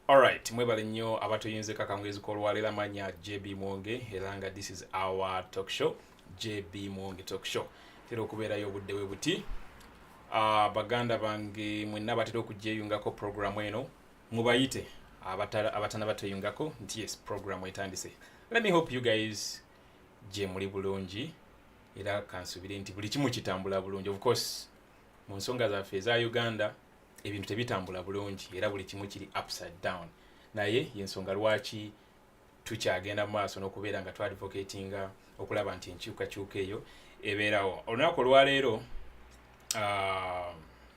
Alright, mwebale nnyo abatuyinze kakangezi kolwalera manya JBMuwonge elanga this is our talk show JBMuwonge talk show. Tero okubeerayo obudde bwe buti. Baganda bange mwenna batera okujjeyungako program eno mubayite abatana bateyungako nti yes program etandise. Let me hope you guys je muli bulungi era kansubire nti buli kimu kitambula bulungi. Of course mu nsonga zaffe eza Uganda ebintu tebitambula bulungi era buli kimu kiri upside down. Naye yensonga lwaki tukyagenda maaso n'okubeera nga twadvocatinga okulaba nti enkyukakyuka eyo ebeerawo. Olunaku olwaleero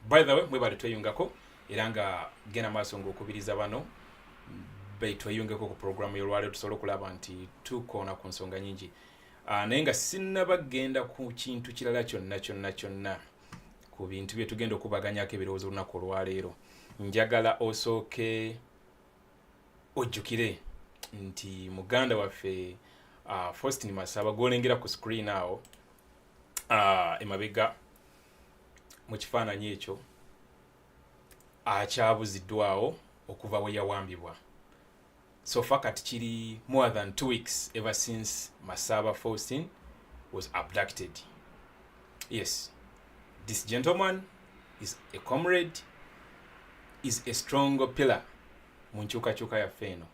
by the way mwebale tweyungako era nga genda maaso ng'okubiriza bano tweyungeko ku programu y'olwaleero tusobole okulaba nti tukoona ku nsonga nyingi. Naye nga sinnabagenda ku kintu kirala kyonna ku bintu bye tugenda okubaganyako ebirowoozo olunaku olwaleero. Njagala osooke ojjukire nti muganda waffe Faustin Masaaba gw'olengera ku screen awo emabega mu kifaananyi ekyo akyabuziddwawo okuva we yawambibwa. So far kati kiri more than 2 weeks ever since Masaaba Faustin was abducted. Yes, this gentleman is a comrade, is a strong pillar mu nkyukakyuka yaffe eno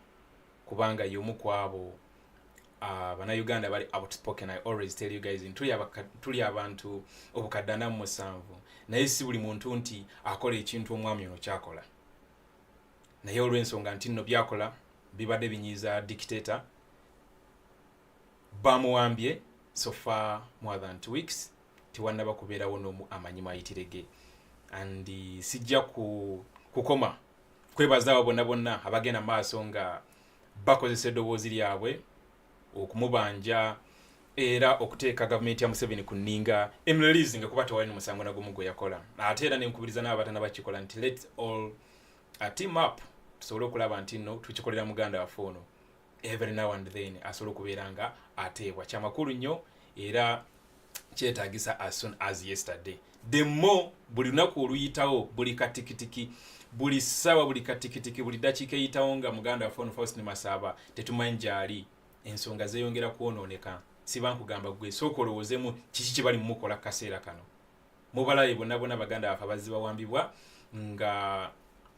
kubanga y'omu ku abo Bannayuganda bali outspoken. I always tell you guys tuli abantu obukadde 47 naye si buli muntu nti akola ekintu omwami ono kyakola, naye olw'ensonga nti nno byakola bibadde binyiiza dictator bamuwambye. So far more than 2 weeks tiwannaba kubeerawo n'omu amanyi mayitirege and sijja kukoma kwebaza bonna abagenda maaso nga bakozesa eddoboozi lyabwe okumubanja era okuteeka gavumenti ya Museveni ku nninga emrelease nga kuba tewali n'omusango nagumu gwe yakola. Ate era nenkubiriza n'abatana bakikola nti let's all team up tusobole okulaba nti nno tukikolera muganda waffe ono every now and then asobole okubeera nga ateebwa. Kyamakulu nnyo era kyetaagisa as soon as yesterday. The more buli lunaku oluyitawo buli katikitiki buli ssaawa buli katikitiki buli dakiika eyitawo nga muganda waffe ono Faustin Masaaba tetumanyi gy'ali ensonga zeeyongera kwonooneka. Siba nkugamba gwe sooka olowoozemu kiki kye bali mumukola kaseera kano. Mubalabe bonna baganda baffe abazzi bawambibwa nga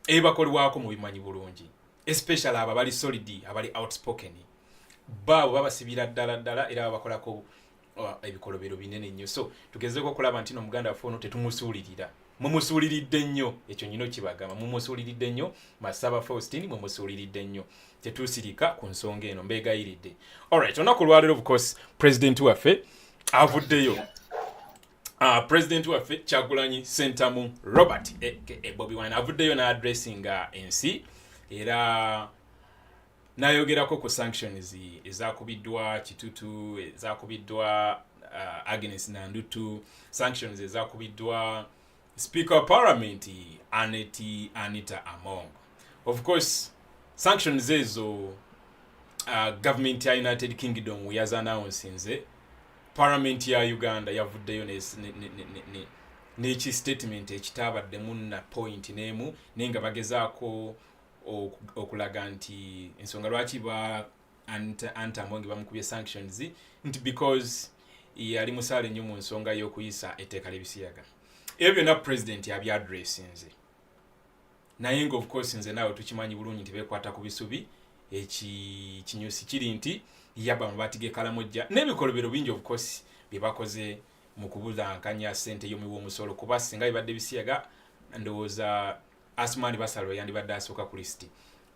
ebakolwako mu bimanyi bulungi, especially abo abali solid abali outspoken baabo babasibira ddala era babakolako ebikolobero binene nnyo. So tugezeeko okulaba nti n'omuganda waffe ono tetumusuulirira. Mumusuuliridde nnyo, ekyo nyino kibagamba, mumusuuliridde nnyo Masaaba Faustin, mumusuuliridde nnyo. Tetusirika ku nsonga eno, mbeegayiridde. Alright, olunaku olwaleero of course president waffe avuddeyo. President waffe Kyagulanyi Ssentamu Robert Bobiwine avuddeyo n'addressinga ensi era nayogerako ku sanctions ezakubiddwa Kitutu, ezakubiddwa Agnes Nandutu, sanctions ezakubiddwa Speaker of Parliament Anita Among. Of course sanctions ezo government ya United Kingdom yaza announcing Parliament ya Uganda yavuddeyo n'eki statement ekitabaddemu na point n'emu nenga bagezaako okulaga nti ensonga lwaki ba Anita Among bamukubye sanctions nti because yali musaale nnyo mu nsonga y'okuyisa etteeka ly'ebisiyaga. Ebyo byonna president yabyadressinze naye nga of course nze naawe tukimanyi bulungi nti beekwata ku bisubi kinyusi kiri nti yaba mabaati g'ekalamojja n'ebikolobero bingi of course bye bakoze mu kubulankanya ssente y'omuwi w'omusolo kuba singa bibadde bisiyaga ndowooza Asmani Basalo yandibadde asooka ku listi.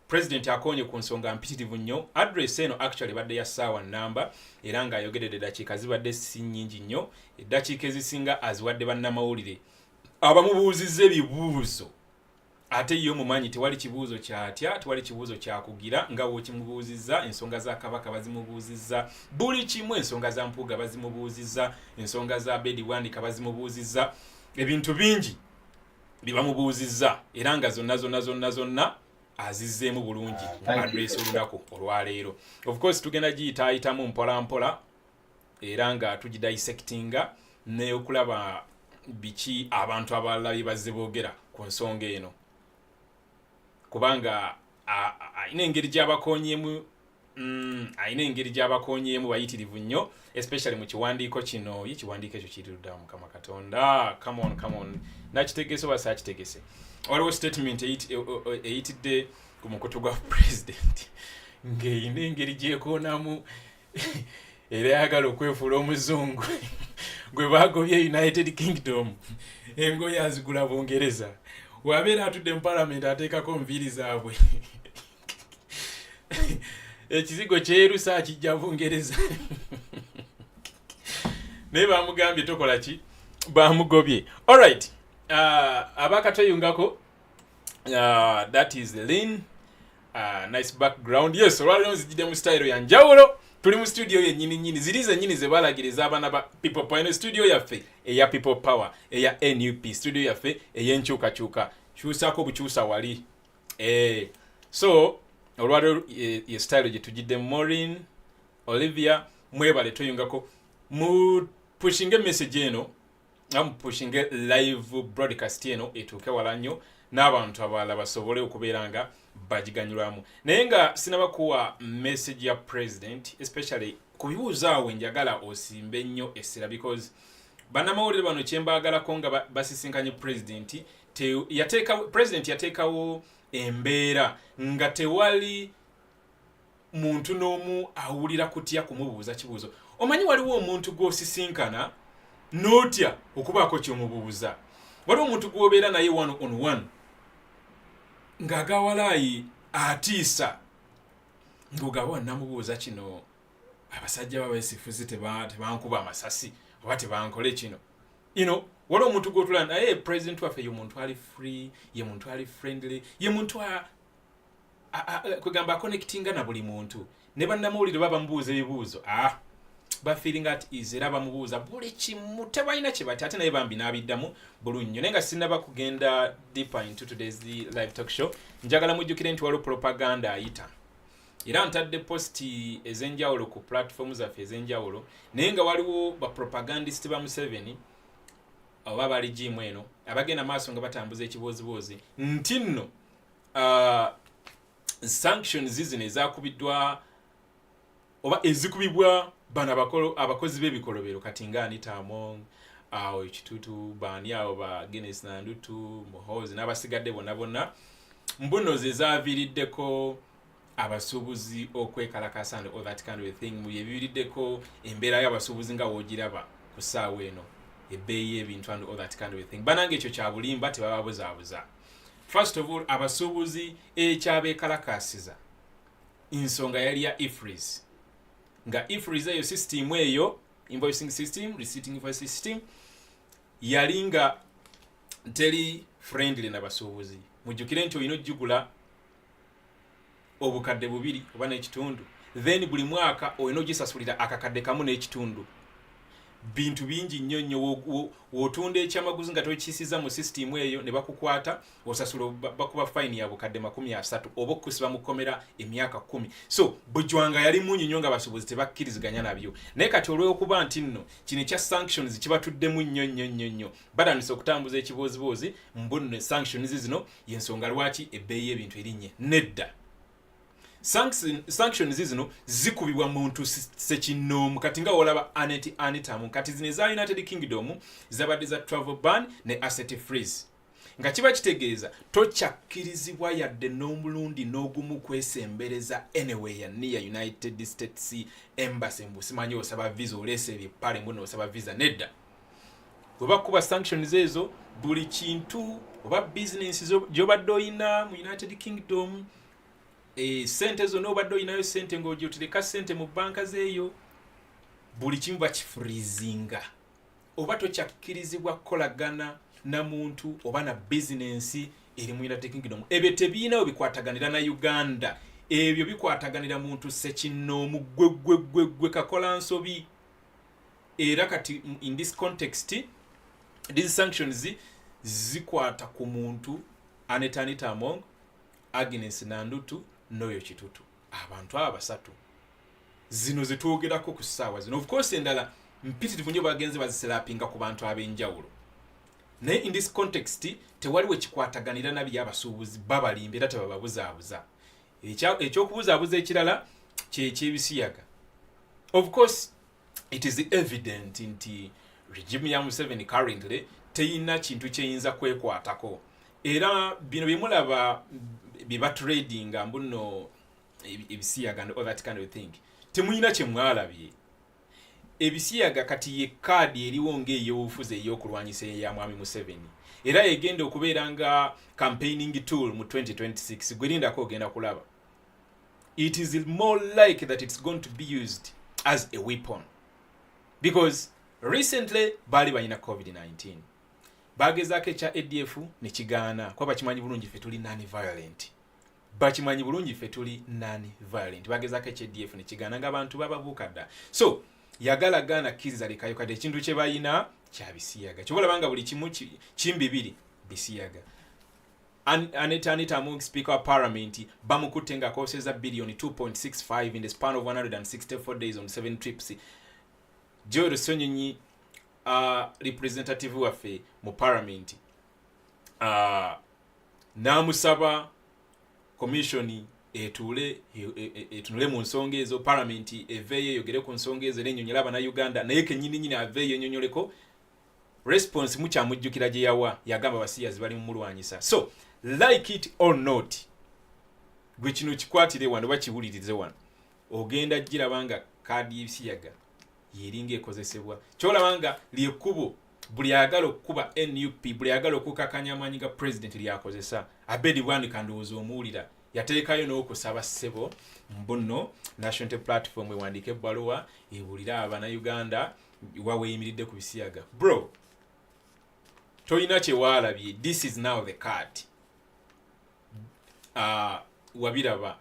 President akonye ku nsonga mpitirivu nnyo. Address eno actually badde ya ssaawa nnamba era nga ayogeredde eddakiika zibadde si nnyingi nnyo, eddakiika ezisinga aziwadde bannamawulire abamubuuzizza ebibuuzo ate yo mumanyi tewali kibuuzo kyatya, tewali kibuuzo kyakugira nga wokimubuuzizza. Ensonga za Kabaka bazimubuuzizza, buli kimu ensonga za Mpuuga bazimubuuzizza, ensonga za Bobiwine bazimubuuzizza, ebintu bingi bibamubuuzizza era nga zonna azizzeemu bulungi address olunaku olwaleero. Of course tugenda giyitaayitamu mpola mpola era nga tugidissectinga ne okulaba biki abantu abalala bazze boogera ku nsonga eno kubanga ayina engeri gy'abakonyeemu bayitirivu nnyo especially mu kiwandiiko kino ekiwandiiko ekyo kiriruddamu mukama katonda come on nakitegese oba saakitegese waliwo statement eyitidde ku mukutu gwa president ng'eyina engeri gyekoonamu era yagala okwefuula omuzungu gwe bagobye United Kingdom engoye azigula Bungereza wabeera atudde mu parliament ateekako nviiri zaabwe ekizigo kyerusa kijja Bungereza naye bamugambye tokola ki bamugobye. Alright, abakatweyungako that is Lynn. Nice background. Yes, olwaliro nzijjidde mu style ya njawulo. Tuli mu studio ye nyini zirize nyini ze balagiriza abana ba People Power. Studio yaffe eya People Power eya NUP. Studio yaffe eyenkyukakyuka kyusako bukyusa wali. So olwaliro ye style gye tujjidde Maureen, Olivia, mwebale tweyungako mu pushing a message eno. I'm pushing a live broadcast eno etuuke wala nnyo n'abantu abalala basobole okubeera nga bagiganyulwamu. Naye nga sinabakuwa message ya president especially ku bibuuzo awo njagala osimbe nnyo essira because bannamawulire bano kyembaagalako nga basisinkanye president yateekawo embeera nga tewali muntu n'omu awulira kutya kumubuuza kibuuzo. Omanyi waliwo omuntu gw'osisinkana n'otya okubaako ky'omubuuza. Waliwo omuntu gw'obeera naye one on one ng'agawalaayi atiisa ng'ogaba namubuuza kino abasajja babesifuzi tebankuba amasasi oba tebankole kino. Waliwo omuntu gw'otula naye president waffe ye muntu ali free, ye muntu ali friendly, ye muntu kwegamba connectinga na buli muntu. Ne bannamawulire baba mubuuza ebibuuzo feeling at ease era bamubuuza buli kimu tebalina kye bati ate naye bambi n'abiddamu bulungi. Naye nga sinnaba kugenda deeper into today's live talk show, njagala mujjukire nti waliwo propaganda ayita era ntadde posti ez'enjawulo ku platform zaffe ez'enjawulo, naye nga waliwo bapropagandist ba Museveni oba bali jimu eno abagenda maaso nga batambuza ekibooziboozi nti nno sanctions zino ezakubiddwa oba ezikubibwa bana abakozi b'ebikolobero kati nga Anita Among awo ekitutu baani awo ba Guinness Nandutu Muhoozi n'abasigadde bonna mbuno ze zaaviiriddeko abasuubuzi okwekalakasa and all that kind of thing. Mu yebiiriddeko embeera y'abasuubuzi nga woogiraba ku ssaawa eno ebbeeyi y'ebintu and all that kind of thing. Banange ekyo kya bulimba tebababuzaabuza. First of all, abasuubuzi ekyabeekalakasiza ensonga yali ya IFRIS nga IFRIS eyo system eyo invoicing system, receipting invoice system yali nga teri friendly n'abasuubuzi. Mujjukire nti olina ojjugula obukadde 2 oba n'ekitundu, then buli mwaka olina ogisasulira akakadde kamu n'ekitundu. Bintu bingi nnyo wotunda ekyamaguzi nga tokisiza mu system eyo ne bakukwata osasula bakuba fine ya bukadde 30 oba okusiba mu komera emyaka 10. So bujwanga yali munnyonnyo nga basubuzi tebakkiriziganya nabyo. Naye kati olw'okuba nti nno kino ekya sanctions kibatuddemu nnyo badanisa okutambuza ekibooziboozi mbunno sanctions zino yensonga lwaki ebbeeyi y'ebintu erinnye nedda. Sanctions zino zikubibwa muntu sekinoomu kati nga olaba Anita Among kati zino za United Kingdom zabadde za travel ban ne asset freeze nga kiba kitegeeza tokyakkirizibwa yadde n'omulundi n'ogumu kwesembereza anywhere near United States Embassy mbusimanyi osaba visa oleese ebipale mbuno osaba visa nedda. Bweba kuba sanctions ezo buli kintu oba business gy'obadde oyina mu United Kingdom sente zo n'obadde oyinayo sente ng'ogyotereka sente mu banka zeeyo buli kimu bakifurizinga oba tokyakkirizibwa kukolagana na muntu oba na bizinensi eri mu United Kingdom. Ebyo tebiinawo bikwataganira na Uganda, ebyo bikwataganira muntu sekinoomu gwe kakola nsobi. Era kati in this context these sanctions zikwata ku muntu Anita Among, Agnes Nandutu n'oyo kitutu. Abantu aba basatu zino zitwogerako ku ssaawa zino. Of course endala mpitirivu nnyo bagenze baziserapinga ku bantu ab'enjawulo. Naye in this context tewaliwo ekikwataganira nabi abasuubuzi babalimba era tebababuzaabuza. Ekyokubuzaabuza ekirala ky'ebisiyaga. Of course it is evident nti regime ya Museveni currently teyina kintu kyeyinza kwekwatako. Era bino byemulaba biba trading mbuno ebisiyaga and all that kind of thing. Temuyina kye mwalabye. Ebisiyaga kati ye kaadi eriwo ng'ey'obufuzi ey'okulwanyisa ya mwami Museveni. Era egenda okubeera nga campaigning tool mu 2026 gwelindako ogenda kulaba. It is more like that it's going to be used as a weapon. Because recently bali balina COVID-19. Bagezaako ekya ADF ne kigaana kuba bakimanyi bulungi ffe tuli non-violent. Bakimanyi bulungi ffe tuli non-violent. Bagezaako ekya ADF ne kigaana ng'abantu bababuuka dda. So yagala gaana kkiriza lekayo kati ekintu kye bayina kya bisiyaga. Kyobalaba nga buli kimu kimbibiri bisiyaga. Anita Among Speaker of Parliament bamukutte nga akoseza billion 2.65 in the span of 164 days on 7 trips. Joe Rusonyonyi representative waffe mu Parliament namusaba commission etunule mu nsonga ezo, Parliament eveeyo eyogere ku nsonga ezo n'ennyonnyola Abannayuganda, naye kennyini aveeyo ennyonnyoleko response mukyamujjukira gye yawa, yagamba basiyazi bali mu mulwanyisa. So like it or not, gwe kino kikwatire wano bakiwulirize wano, ogenda giraba nga kaadi y'ebisiyaga yeringa ekozesebwa. Kyolaba nga lyekkubo buli ayagala okukuba NUP, buli ayagala okukakanya amaanyi ga president lyakozesa. Abedi Bwani kandowooza omuwulira yateekayo n'okusaba ssebo mbuno National Platform ewandiika ebbaluwa ebuulira Abannayuganda waweeyimiridde ku bisiyaga. Bro, toyina kye waalabye. This is now the card. Wabiraba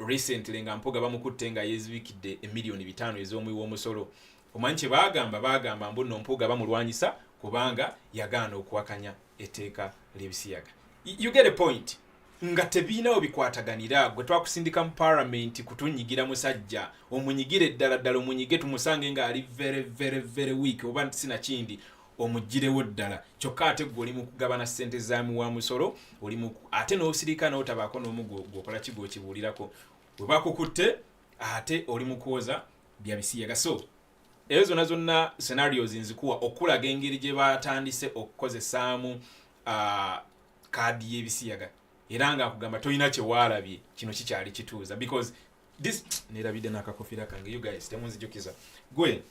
recently nga mpoga bamukutte nga yeezibikidde emiliyoni 5 ez'omuwi w'omusolo. Omanyi kye bagamba mbuno mpoga bamulwanyisa kubanga yagaana okuwakanya etteeka ly'ebisiyaga. You get a point. Nga tebiinawo bikwataganira, gwe twakusindika mu Parliament kutunyigira musajja omunyigire ddala omunyige tumusange nga ali very weak oba sina kindi omugirewo ddala. Kyokka ate gwe oli mu kugabana ssente zaamu wa musolo, oli mu ate n'osirika n'otabaako n'omu gwokola kigo kibuulirako. Bwe bakukutte ate oli mu kwoza bya bisiyaga. So ezo zonna scenarios nzikuwa okulaga engeri gye batandise okukozesaamu kaadi y'ebisiyaga. Era nga akugamba toyina kye waalabye kino kikyali kituuza, because this nerabidde n'akakofira kange, you guys temunzijukiza, gwe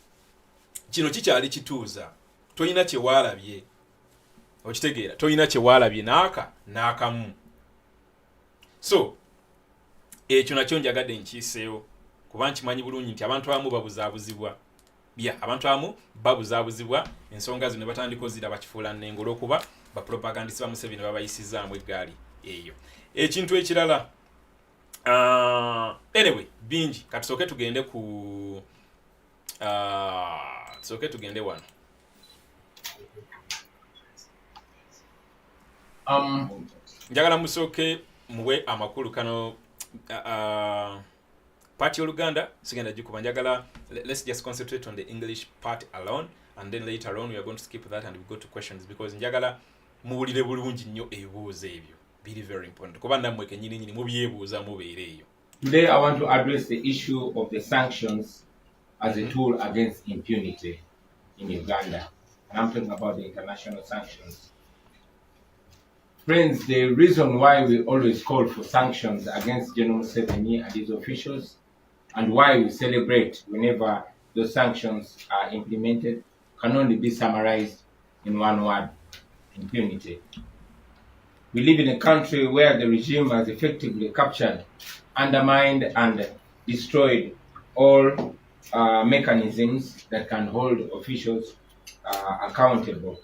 kino kikyali kituuza, toyina kye waalabye. Okitegeera, toyina kye waalabye n'akamu. So ekyo nakyo njagadde nkiiseewo kuba nkimanyi bulungi nti abantu abamu babuzaabuzibwa. Abantu abamu babuzaabuzibwa, ensonga zino batandika oziraba kifuula nnengo olw'okuba bapropagandisi ba Museveni babayisizaamu eggaali eyo. Ekintu ekirala anyway bingi, katusooke tugende ku tugende wano. Njagala musooke muwe amakulu kano part y'Oluganda sigenda gikuba. Njagala let's just concentrate on the English part alone, and then later on we are going to skip that and we go to questions, because njagala muwulire bulungi nnyo ebibuuzo ebyo. Very, very important. Kuba nammwe kennyini mubyebuuza mubeere eyo. Today I want to address the issue of the sanctions as a tool against impunity in Uganda. And I'm talking about the international sanctions. Friends, the reason why we always call for sanctions against General Museveni and his officials, and why we celebrate whenever those sanctions are implemented, can only be summarized in one word: impunity. We live in a country where the regime has effectively captured, undermined, and destroyed all mechanisms that can hold officials accountable.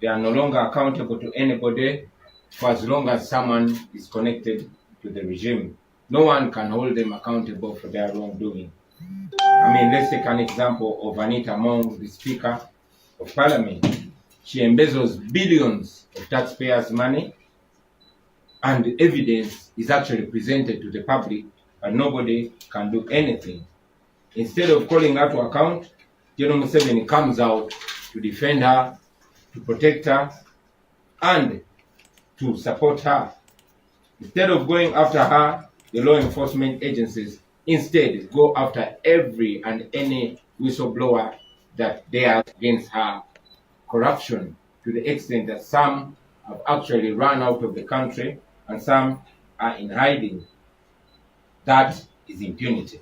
They are no longer accountable to anybody for as long as someone is connected to the regime. No one can hold them accountable for their wrongdoing. I mean, let's take an example of Anita Among, the Speaker of Parliament. She embezzles billions of taxpayers' money, and the evidence is actually presented to the public, but nobody can do anything. Instead of calling her to account, General Museveni comes out to defend her, to protect her, and to support her. Instead of going after her, the law enforcement agencies instead go after every and any whistleblower that dares against her corruption, to the extent that some have actually run out of the country and some are in hiding. That is impunity.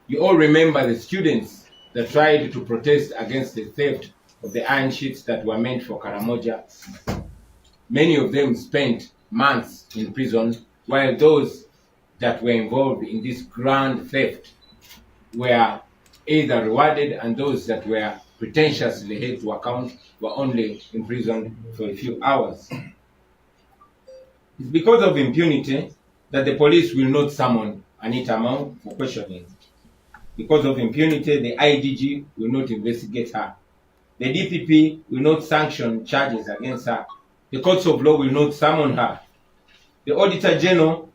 You all remember the students that tried to protest against the theft of the iron sheets that were meant for Karamoja. Many of them spent months in prison, while those that were involved in this grand theft were either rewarded, and those that were pretentiously held to account were only imprisoned for a few hours. It's because of impunity that the police will not summon Anita Mao for questioning. Because of impunity, the IDG will not investigate her. The DPP will not sanction charges against her. The courts of law will not summon her. The Auditor General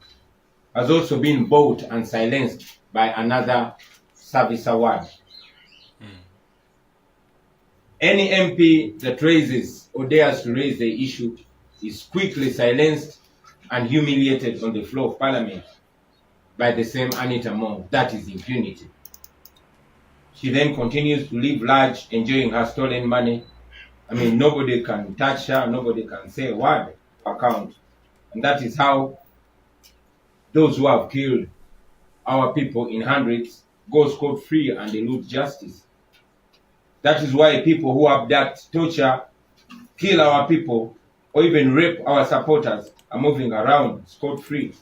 has also been bought and silenced by another service award. Any MP that raises or dares to raise the issue is quickly silenced and humiliated on the floor of Parliament by the same Anita Mao. That is impunity. She then continues to live large, enjoying her stolen money. I mean, nobody can touch her, nobody can say a word account. And that is how those who have killed our people in hundreds go scot-free and elude justice. That is why people who abduct, torture, kill our people, or even rape our supporters are moving around scot-free.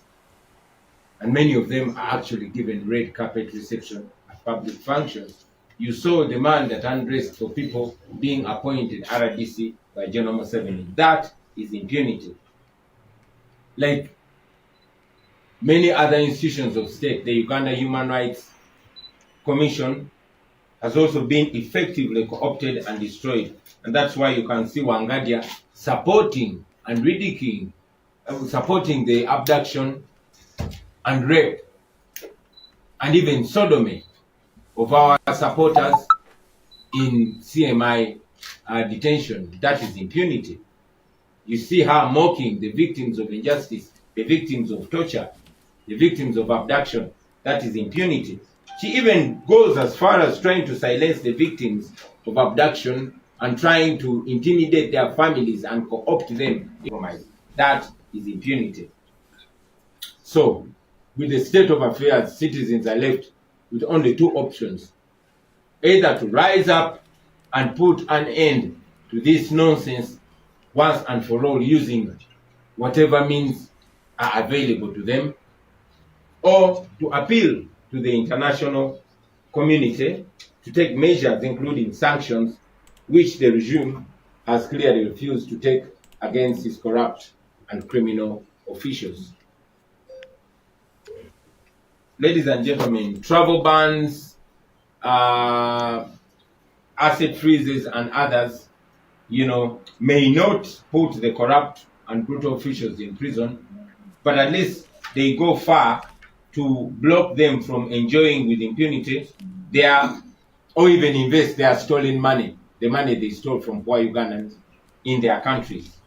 And many of them are actually given red carpet reception at public functions. You saw the man that undressed for people being appointed RDC by General Museveni. That is impunity. Like many other institutions of state, the Uganda Human Rights Commission has also been effectively co-opted and destroyed. And that's why you can see Wangadia supporting and ridiculing, supporting the abduction and rape and even sodomy of our supporters in CMI detention. That is impunity. You see her mocking the victims of injustice, the victims of torture, the victims of abduction. That is impunity. She even goes as far as trying to silence the victims of abduction and trying to intimidate their families and co-opt them. That is impunity. So, with the state of affairs, citizens are left with only two options: either to rise up and put an end to this nonsense once and for all, using whatever means are available to them, or to appeal to the international community to take measures including sanctions, which the regime has clearly refused to take against its corrupt and criminal officials. Ladies and gentlemen, travel bans, asset freezes and others, may not put the corrupt and brutal officials in prison, but at least they go far to block them from enjoying with impunity or even invest their stolen money, the money they stole from poor Ugandans, in their countries.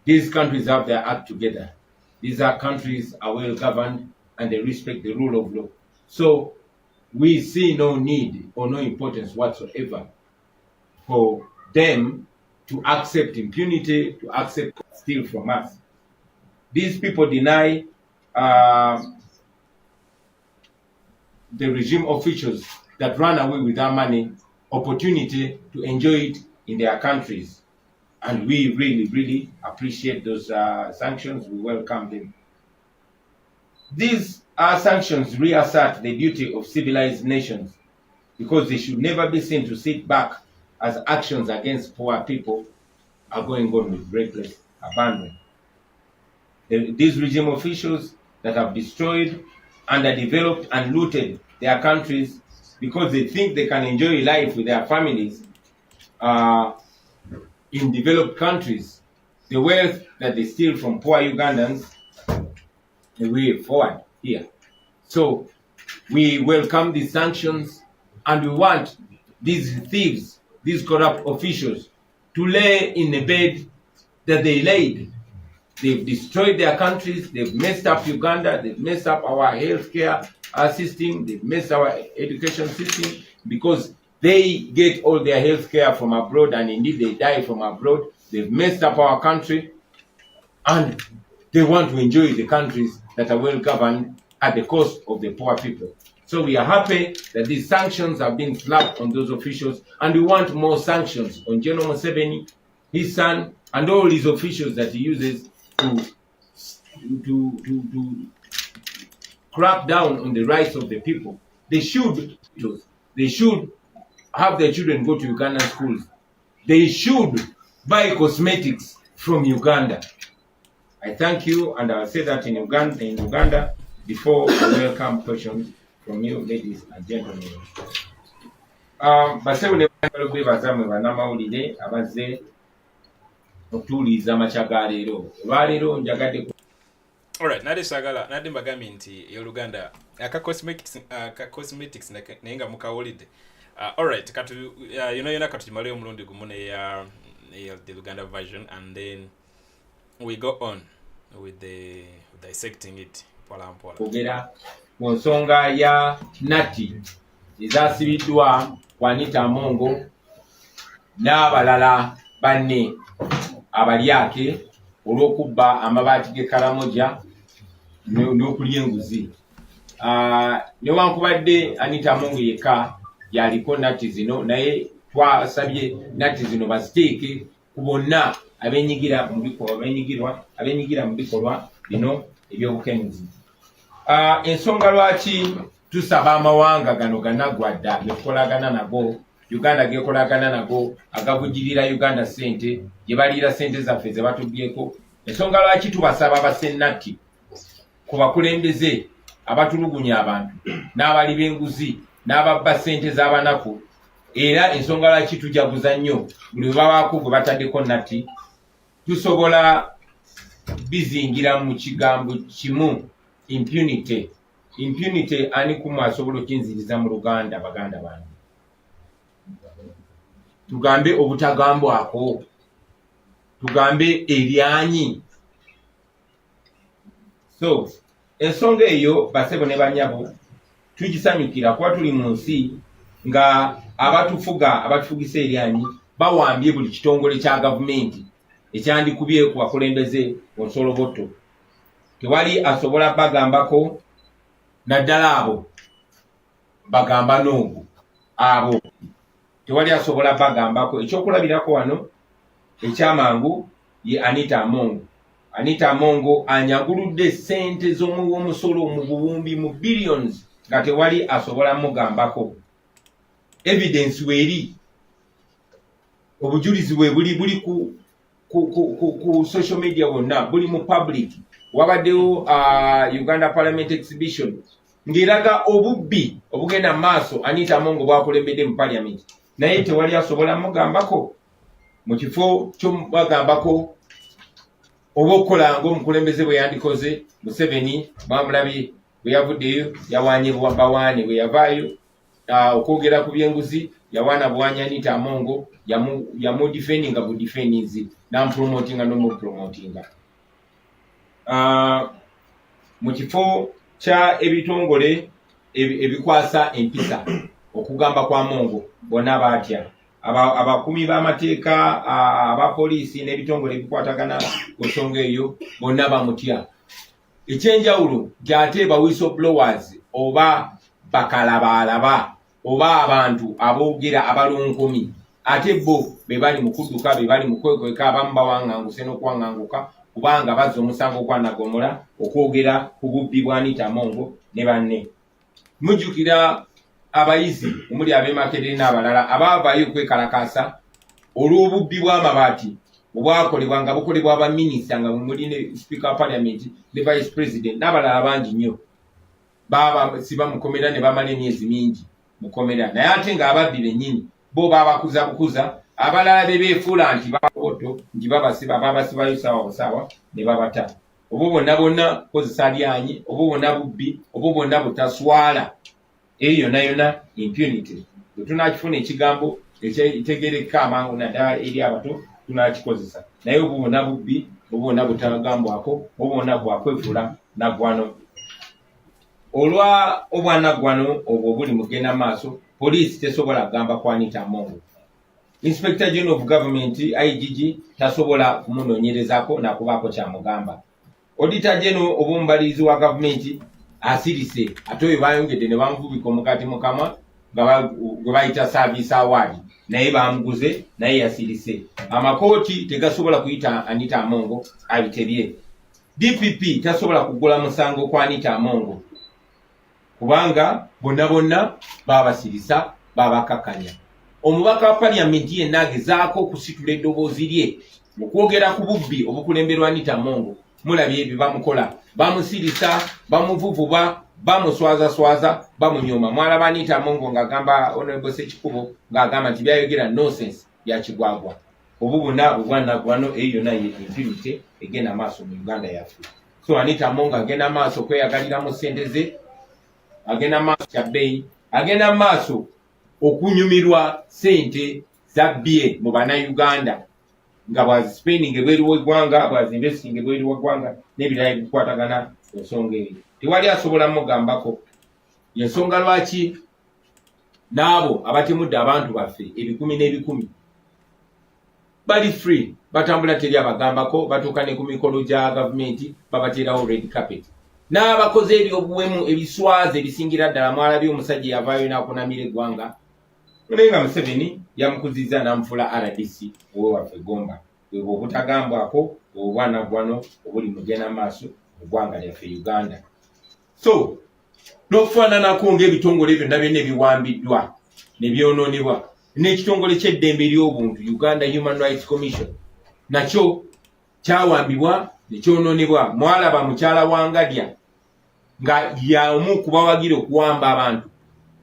These countries have their act together. These countries are well governed and they respect the rule of law. So we see no need or no importance whatsoever for them to accept impunity, to accept steal from us. These people deny the regime officials that run away with our money opportunity to enjoy it in their countries. And we really, really appreciate those sanctions. We welcome them. These sanctions reassert the duty of civilized nations, because they should never be seen to sit back as actions against poor people are going on with reckless abandon. These regime officials that have destroyed, underdeveloped, and looted their countries because they think they can enjoy life with their families in developed countries, the wealth that they steal from poor Ugandans, the way forward here. So we welcome these sanctions, And we want these thieves, these corrupt officials, to lay in the bed that they laid. They've destroyed their countries, they've messed up Uganda, they've messed up our healthcare system, they've messed our education system, because they get all their healthcare from abroad, and indeed they die from abroad. They've messed up our country, and they want to enjoy the countries that are well governed at the cost of the poor people. So we are happy that these sanctions have been slapped on those officials, and we want more sanctions on General Museveni, his son, and all his officials that he uses to crack down on the rights of the people. They should have their children go to Ugandan schools. They should buy cosmetics from Uganda. I thank you, and I'll say that in Uganda before I welcome questions from you, ladies and gentlemen. Basebone bebaza mwe bannamawulire abazze okutuuliza amakya leero. Olwaleero njagadde. Alright, nadi mbagambye nti Uganda aka cosmetics naye nga mukawulidde. Alright, yona katutimaleyo omulundi gumu neya the Uganda version, and then we go on with the dissecting it mpola. Ogera ku nsonga ya Nati ezasibiddwa Anita Mongo n'abalala banne abalyake olw'okubba amabaati g'Ekaramoja n'okulya enguzi. Newankubadde Anita Mongo yekka yaliko Nati zino, naye twasabye Nati zino baziteeke ku bonna abenyigira mu bikolwa bino ebyobukenuzi. Ensonga lwaki tusaba amawanga gano ganaggwadda getukolagana nago, Uganda gekolagana nago, agavujirira Uganda sente, gye baliira sente zaffe ze batubbyeko. Ensonga lwaki tubasaba abasennatti ku bakulembeze abatulugunya abantu n'abali b'enguzi n'ababba sente z'abanaku, era ensonga lwaki tujaguza nnyo buli we babaako gwe bataddeko Natti, tusobola bizingira mu kigambo kimu, impunity. Impunity ani kumu asobola okinziriza mu Luganda, baganda bange? Tugambe obutagambwako, tugambe eryanyi. So ensonga eyo basebo ne banyabo tugisanyukira kuba tuli mu nsi nga abatufugisa eryanyi bawambye buli kitongole kya gavumenti ekyandikubye ku bakulembeze onsoloboto. Tewali asobola bagambako, naddala abo bagamba n'ogo abo tewali asobola bagambako. Ekyokulabirako wano ekyamangu ye Anita Mongo. Anita Mongo anyaguludde sente z'omusolo mu buwumbi mu billions nga tewali asobola mugambako. Evidence weeri, obujulizi bwe buli ku social media wonna, buli mu public. Wabaddewo Uganda Parliament Exhibition ng'eraga obubbi obugenda maaso Anita Mongo bwakulembedde mu Parliament, naye tewali asobola mugambako. Mu kifo ky'omubagambako oba okukola ng'omukulembeze bwe yandikoze. Museveni mwamulabye bwe yavuddeyo yawaanye bawaane, bwe yavaayo okwogera ku byenguzi yawaana buwaanya Anita Mongo, yamudifendinga budifendinzi n'amupromotinga n'omupromotinga. Mu kifo kya ebitongole ebikwasa empisa okugamba kwa Mongo bonna batya, abakumi b'amateeka, abapoliisi n'ebitongole ebikwatagana ku nsonga eyo bonna bamutya. Ekyenjawulo gy'ate ba whistleblowers oba bakalabalaba oba abantu aboogera abalonkumi, ate bo be bali mu kudduka, be bali mu kwekweka, abamu bawanganguse n'okwanganguka kubanga bazza omusango gwanagomola okwogera ku bubbi bwa Anita Mongo ne banne. Mujjukira abayizi omuli ab'e Makerere n'abalala abaavaayo okwekalakaasa olw'obubbi bw'amabaati obwakolebwa nga bukolebwa abaminisita nga muli ne Speaker wa Parliament ne Vice President n'abalala bangi nnyo. Siba mukomera ne bamala emyezi mingi mukomera, naye ate ng'ababbi bennyini bo babakuza bukuza, abalala be beefuula nti baboto nti babasibayo saawa busaawa ne babata. Obwo bonna kozesa lyanyi, obwo bonna bubbi, obwo bonna butaswala. eyo yonna impunity bwe tunakifuna ekigambo ekitegereka amangu naddala eri abato tunakikozesa naye obubona bubbi obubona butagambwako obubona bwakwefuula naggwano olwa obwanaggwano obwo buli mugenda maaso poliisi tesobola kugamba ku Anita Among. Inspector General of Government IGG tasobola kumunoonyerezaako nakubaako kyamugamba. Auditor General ob'omubalirizi wa gavumenti asirise ate oyo bayongedde ne bamuvubika omukati mu kamwa gwe bayita service award naye bamuguze naye yasirise. Amakooti tegasobola kuyita Anita Among abitebye. DPP tasobola kugula musango kwa Anita Among kubanga bonna babasirisa babakakanya. Omubaka wa parliamenti yenna agezaako okusitula eddoboozi lye mu kwogera ku bubbi obukulemberwa Anita Among. Mulabye ebyo bamukola, bamusirisa, bamuvuvuba, bamuswaza bamunyooma. Mwalaba Anita Among ng'agamba Honorable Sekikubo ng'agamba nti byayogera nonsense bya kigwagwa. Obubuna bubwanaggwano eyo yonna ye impunity egenda maaso mu Uganda yaffe. So Anita Among agenda maaso kweyagalira mu ssente ze, agenda maaso kyabbeeyi, agenda maaso okunyumirwa ssente zabbye mu Bannayuganda nga bwazisipending ebweru w'eggwanga bwazinvesting ebweru w'eggwanga n'ebirala ebikwatagana ku nsonga eyo. Tewali asobola mugambako yensonga lwaki n'abo abatemudde abantu baffe ebikumi n'ebikumi bali free batambula teri abagambako batuuka ne ku mikolo gya gavumenti babateerawo red carpet. N'abakoze ebyobuwemu ebiswaza ebisingira ddala mwalabye omusajja yavaayo n'akunamira eggwanga naye nga Museveni yamukuzizza n'amufuula RDC owe waffe Gomba. Bwe obutagambwako obwanaggwano obuli mugenda maaso mu ggwanga lyaffe Uganda. So n'okufaananako ng'ebitongole byonna byonna ebiwambiddwa ne byonoonebwa n'ekitongole ky'eddembe ly'obuntu Uganda Human Rights Commission nakyo kyawambibwa ne kyonoonebwa. Mwalaba mukyala wa Ngadya nga y'omu kubawagira okuwamba abantu,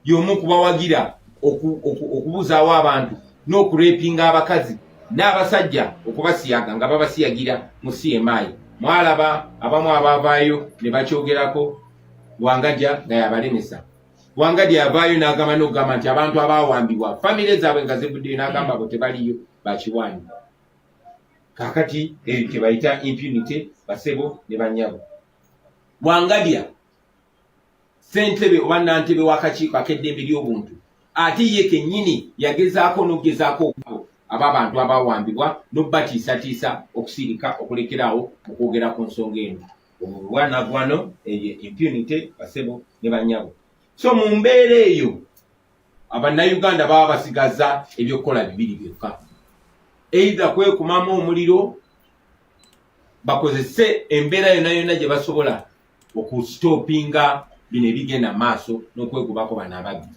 y'omu kubawagira okubuzaawo abantu n'okurepinga abakazi n'abasajja okubasiyaga nga babasiyagira mu CMI. Mwalaba abamu abaavaayo ne bakyogerako Wangadya nga yabalemesa. Wangadya yavaayo n'agamba n'okugamba nti abantu abaawambibwa famire zaabwe nga zivuddeyo n'agamba abo tebaliyo bakiwani. Kaakati eyo tebayita impunity basebo ne bannyabo. Wangadya ssentebe oba nantebe w'akakiiko ak'eddembe ly'obuntu ate ye kennyini yagezaako n'okugezaako okubo ab'abantu abaawambibwa n'obbatiisatiisa okusirika okulekeraawo okwogera ku nsonga eno. Obwanaggwano eyo impunity basebo ne bannyabo. So mu mbeera eyo Abannayuganda baba basigaza ebyokukola bibiri byokka. Either kwekumamu omuliro bakozese embeera yonna gye basobola okustopinga bino ebigenda maaso n'okwegubako bano ababbi.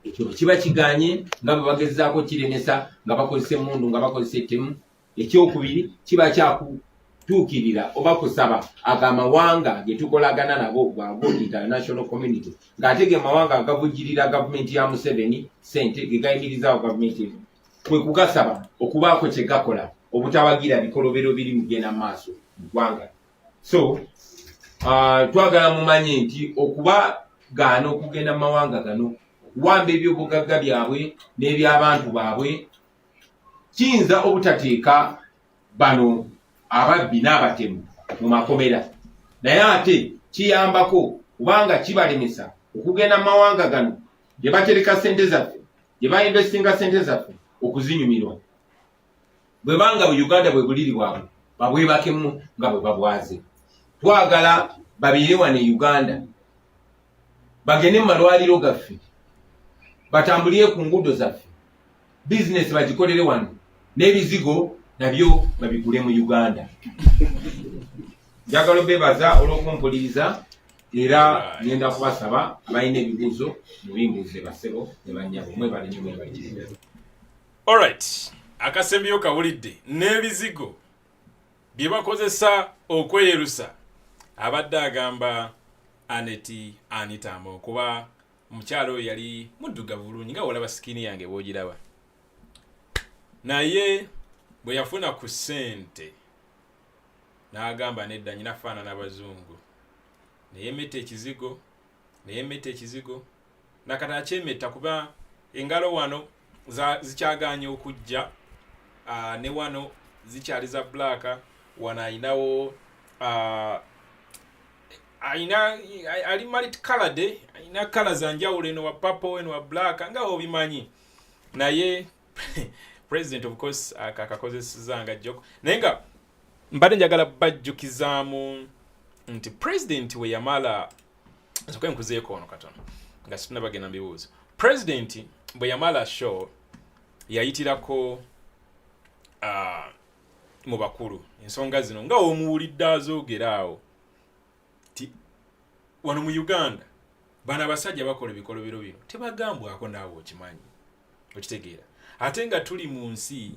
Ekyo kiba kiganye nga bwe bagezaako kiremesa nga bakozesa emmundu nga bakozesa ettemu. Ekyokubiri kiba kyakutuukirira oba kusaba agamawanga ge tukolagana nabo gwago international community ng'ate ge mawanga agavujjirira gavumenti ya Museveni ssente ge gayimirizaawo gavumenti eno kwe kugasaba okubaako kye gakola obutawagira bikolobero biri mugenda maaso mu ggwanga. So twagala mumanye nti okubagaana okugenda mu mawanga gano okuwamba ebyobugagga byabwe n'eby'abantu baabwe kiyinza obutateeka bano ababbi n'abatemu mu makomera, naye ate kiyambako kubanga kibalemesa okugenda mu mawanga gano gye batereka ssente zaffe gye bainvestinga ssente zaffe okuzinyumirwa. Bwe banga bu Uganda bwe buliri bwabwe babwebakemu nga bwe babwaze. Twagala babeere wano e Uganda bagende mu malwaliro gaffe batambulire ku nguudo zaffe bizinesi bagikolere wano n'ebizigo nabyo babigule mu Uganda. Njagala bebaza olw'okumpuliriza era ngenda kubasaba abalina ebibuuzo mubimbuuze basebo ne bannyabo mwebale nnyo mwebale. Alright, akasembyo kawulidde n'ebizigo bye bakozesa okweyerusa abadde agamba Anita Among kuba omukyalo yali muddugavu bulungi nga olaba sikini yange bw'ogiraba, naye bwe yafuna ku ssente n'agamba nedda nyina faana n'abazungu, neyemeta ekizigo nakata akyemetta kuba engalo wano zikyaganye okujja, ne wano zikyali za black, wano ayinawo ali multicolored, ayina kala za njawulo, eno wa purple, eno wa black, nga obimanyi. Naye president of course akakozesezanga joko, naye nga mbadde njagala bajjukizaamu nti president we yamala nsoke nkuzeeko ono katono nga situnabagenda mbibuuzo. President bwe yamala show yayitirako mu bakulu ensonga zino nga omuwulidde azoogera awo ti wano mu Uganda bana abasajja bakola ebikolobero bino tebagambwako naawe okimanyi, okitegeera. Ate nga tuli mu nsi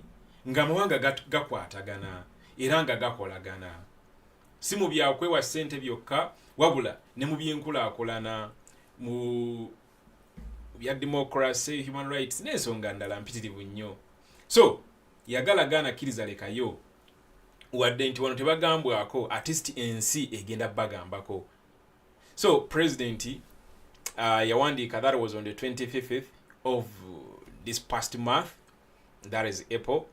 nga amawanga gakwatagana era nga gakolagana, si mu byakwewa ssente byokka wabula ne mu byenkulaakulana, mu bya democracy, human rights n'ensonga ndala mpitirivu nnyo. So yagalagana akkiriza lekayo wadde nti wano tebagambwako, artist ensi egenda bagambako. So president yawandiika, that was on the 25th of this past month, that is April,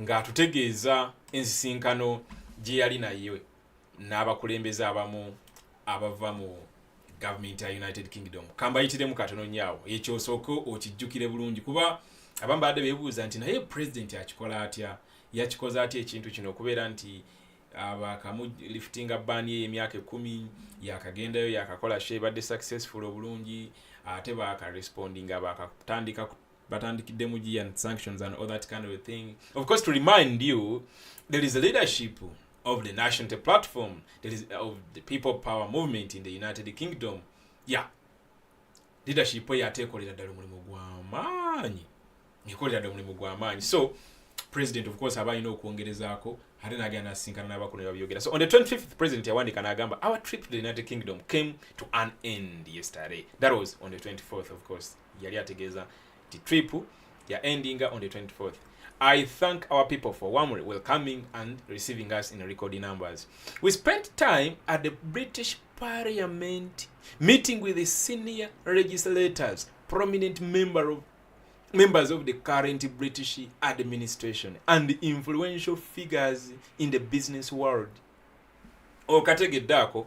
nga atutegeeza ensisinkano gye yali naye n'abakulembeze abamu abava mu government ya United Kingdom. Kambayitiremu katono nnyo ekyo osooka okijjukire bulungi, kuba abamu badde beebuuza nti naye president akikola atya, yakikoze atya ekintu kino okubeera nti abakamu liftinga ban ye emyaka 10 yakagendayo yakakola she badde successful obulungi, ate bakarespondinga batandikiddemu gi and sanctions and all that kind of a thing. Of course, to remind you, there is a leadership of the national platform, there is of the people power movement in the United Kingdom. Yeah, leadership yatekolera ddala omulimu gw'amaanyi, ekolera ddala omulimu gw'amaanyi. So president of course aba alina okwongerezaako, ate n'agenda n'asinkana n'abakulu ne babyogera. So on the 25th, president yawandika n'agamba, our trip to the United Kingdom came to an end yesterday. That was on the 24th, of course. Yali ategeeza the trip ya ending on the 24th. I thank our people for warmly welcoming and receiving us in record numbers. We spent time at the British Parliament meeting with the senior legislators, prominent members of the current British administration, and influential figures in the business world. Okategeddako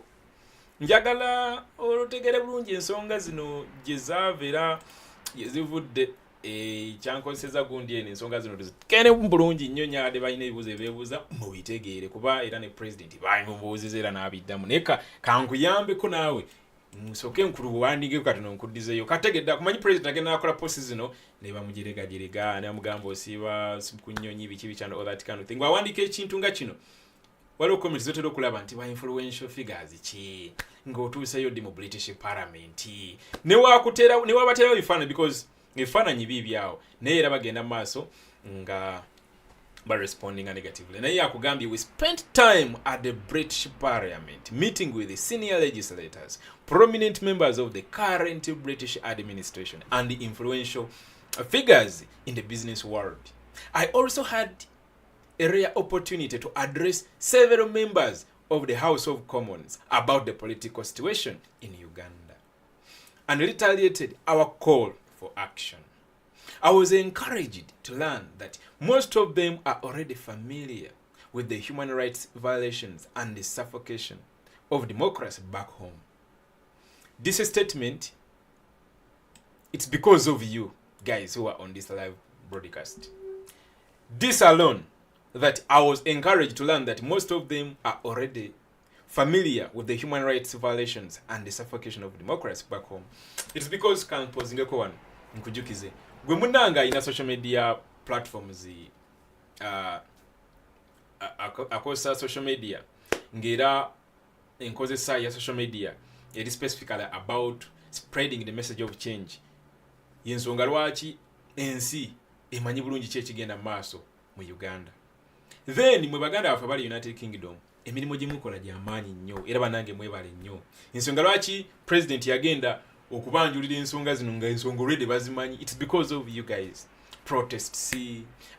njagala olutegere bulungi ensonga zino gye zaavera yezivudde kyankozeseza gundi eno ensonga zino kene bulungi nnyo nyaade balina ebibuuzo ebeebuuza mubitegeere, kuba era ne president bamubuuziza era n'abiddamu. Naye kankuyambeko naawe nsoke nkulubuwandiike katono nkuddizeeyo kategedde kumanyi president agenda nakola posi zino ne bamujeregajerega ne bamugamba osiiba ku nnyonyi biki biki and all that kind of thing. Bw'awandiika ekintu nga kino waliwo comments zotera okulaba nti ba influential figures ki ng'otuuseyo ddi mu British Parliament ne wabaterawo ebifaananyi, because ebifaananyi biibyawo naye era bagenda mu maaso nga responding negatively. Naye akugambye, we spent time at the British Parliament meeting with the senior legislators, prominent members of the current British administration, and the influential figures in the business world. I also had a rare opportunity to address several members of the House of Commons about the political situation in Uganda and retaliated our call for action. I was encouraged to learn that most of them are already familiar with the human rights violations and the suffocation of democracy back home. This statement, it's because of you guys who are on this live broadcast. This alone, that I was encouraged to learn that most of them are already familiar with the human rights violations and the suffocation of democracy back home. It's because kampozingeko wano nkujukize gwe munanga ina social media platforms akosa social media ngera enkozesa ya social media eri specifically about spreading the message of change. Yensonga lwaki ensi emanyi bulungi kye kigenda maaso mu Uganda. Then mwe baganda afa bali United Kingdom emirimu gye mukola gya maanyi nnyo era banange mwebale nnyo. Ensonga lwaki president yagenda okubanjulira ensonga zino nga ensonga already bazimanyi. It's because of you guys. Protests,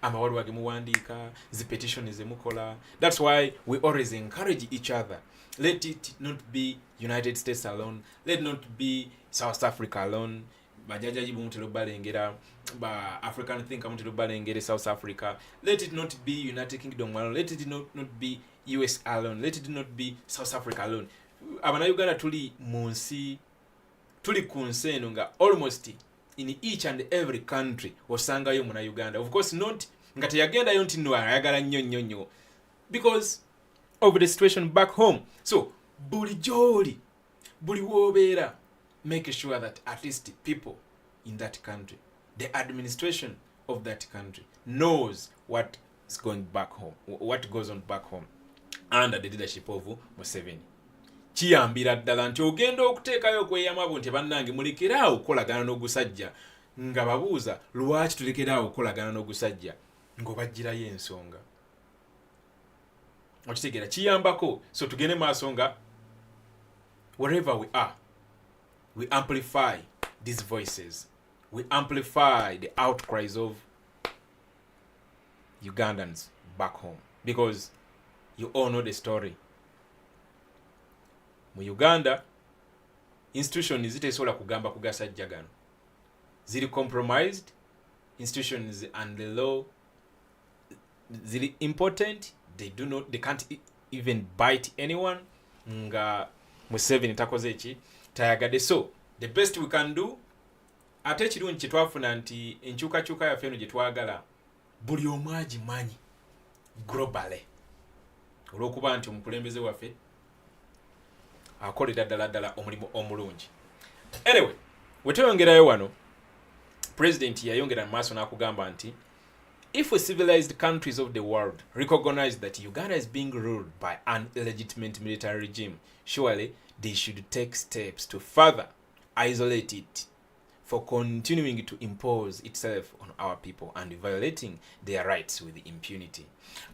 amawalwa ge muwandiika, zi petition ze mukola. That's why we always encourage each other. Let it not be United States alone. Let not be South Africa alone. bajajaji bumutero balengera ba African thinker mutero balengera South Africa. Let it not be United Kingdom alone, let it not be US alone, let it not be South Africa alone. Abana Uganda tuli munsi tuli kunseno nga almost in each and every country osangayo muna Uganda. Of course not nga teyagenda yo nti no ayagala nnyo because of the situation back home. So buli joli buli wobeera, make sure that at least people in that country, the administration of that country knows what is going back home, what goes on back home under the leadership of Museveni. Kiyambira ddala nti ogenda okuteekayo okweyamabu nti bannange mulekeraawo okukolagana n'ogusajja nga babuuza lwaki tulekeraawo okukolagana n'ogusajja ng'obagirayo ensonga. Okitegeera kiyambako. So tugende maaso nga wherever we are, we amplify these voices, we amplify the outcries of Ugandans back home, because you all know the story. Mu Uganda institutions zitesobola kugamba ku gasajja gano, ziri compromised institutions and the law ziri important. They can't even bite anyone. Nga Museveni takoze eki tayagadde. So the best we can do, ate ekirungi kye twafuna nti enkyukakyuka yaffe eno gye twagala buli omu agimanyi globally, olw'okuba nti omukulembeze waffe akolera ddala omulimu omulungi. Anyway, wetweyongerayo wano, president yayongera mu maaso n'akugamba nti if civilized countries of the world recognize that Uganda is being ruled by an illegitimate military regime, surely they should take steps to further isolate it for continuing to impose itself on our people and violating their rights with impunity.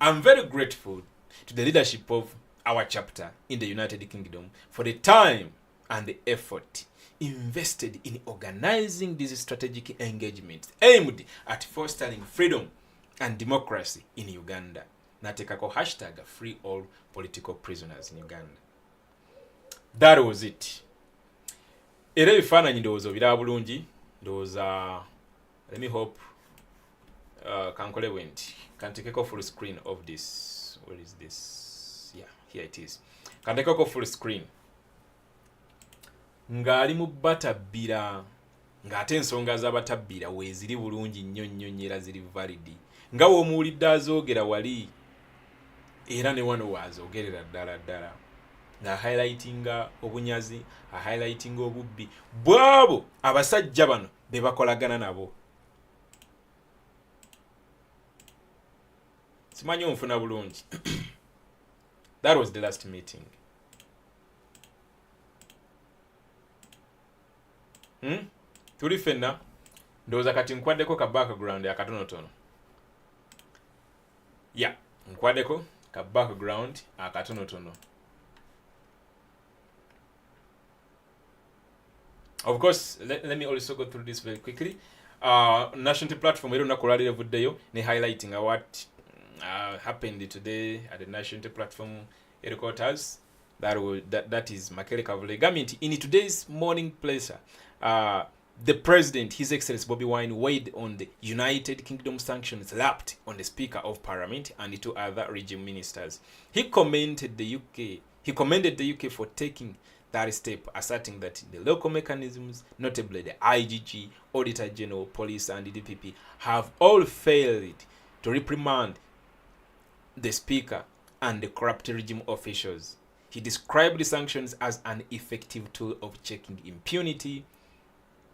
I'm very grateful to the leadership of our chapter in the United Kingdom for the time and the effort invested in organizing these strategic engagements aimed at fostering freedom and democracy in Uganda. Natekako hashtag free all political prisoners in Uganda. That was it. Era ebifaananyi ndowooza biraba bulungi. Ndowooza, let me hope kankole bwenti kantekeko full screen of this. Where is this? Yeah, here it is. Kantekeko full screen. Ng'ali mu batabbira, ng'ate ensonga z'abatabbira weeziri bulungi nnyo era ziri validi. Nga w'omuwulidde azoogera wali era ne wano waazogerera ddala nga highlightinga obunyazi, highlightinga obubbi bwabo abasajja bano be bakolagana nabo. Simanyi onfuna bulungi. That was the last meeting. Tuli fenna ndowooza kati nkwaddeko ka background akatonotono. Yeah, nkwaddeko ka background akatonotono. Of course, let me also go through this very quickly. National platform ero nakolali evuddeyo ne highlighting what happened today at the national platform headquarters. That is Makele Kavule. Government in today's morning pleasure, the president, His Excellency Bobiwine, weighed on the United Kingdom sanctions lapped on the Speaker of Parliament and 2 other regime ministers. He commended the UK for taking that step, asserting that the local mechanisms, notably the IGG, Auditor General, Police and the DPP, have all failed to reprimand the Speaker and the corrupt regime officials. He described the sanctions as an effective tool of checking impunity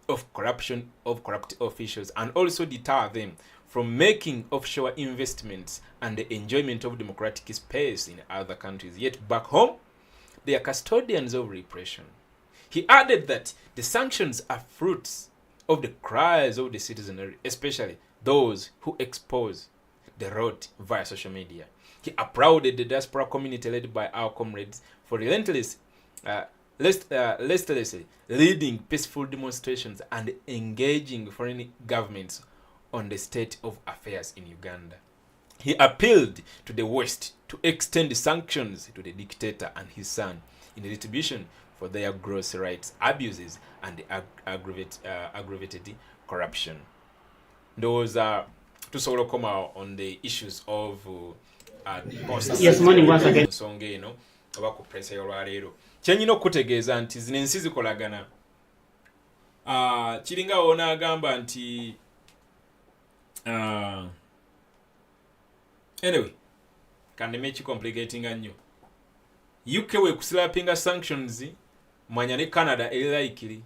of corruption of corrupt officials and also deter them from making offshore investments and the enjoyment of democratic space in other countries. Yet back home, they are custodians of repression. He added that the sanctions are fruits of the cries of the citizenry, especially those who expose the rot via social media. He applauded the diaspora community led by our comrades for relentlessly leading peaceful demonstrations and engaging foreign governments on the state of affairs in Uganda. He appealed to the West to extend sanctions to the dictator and his son in retribution for their gross rights abuses and aggravated corruption. Those are to sort of come out on the issues of yes, morning once again. nsonga eno oba ku presa y'olwaleero kyenyina okutegeeza nti zino ensi zikolagana. Kiringa onaagamba nti anyway kandeme ekicomplicatinga nnyo. UK weekusilapinga sanctions mwanya ne Canada erilaikiri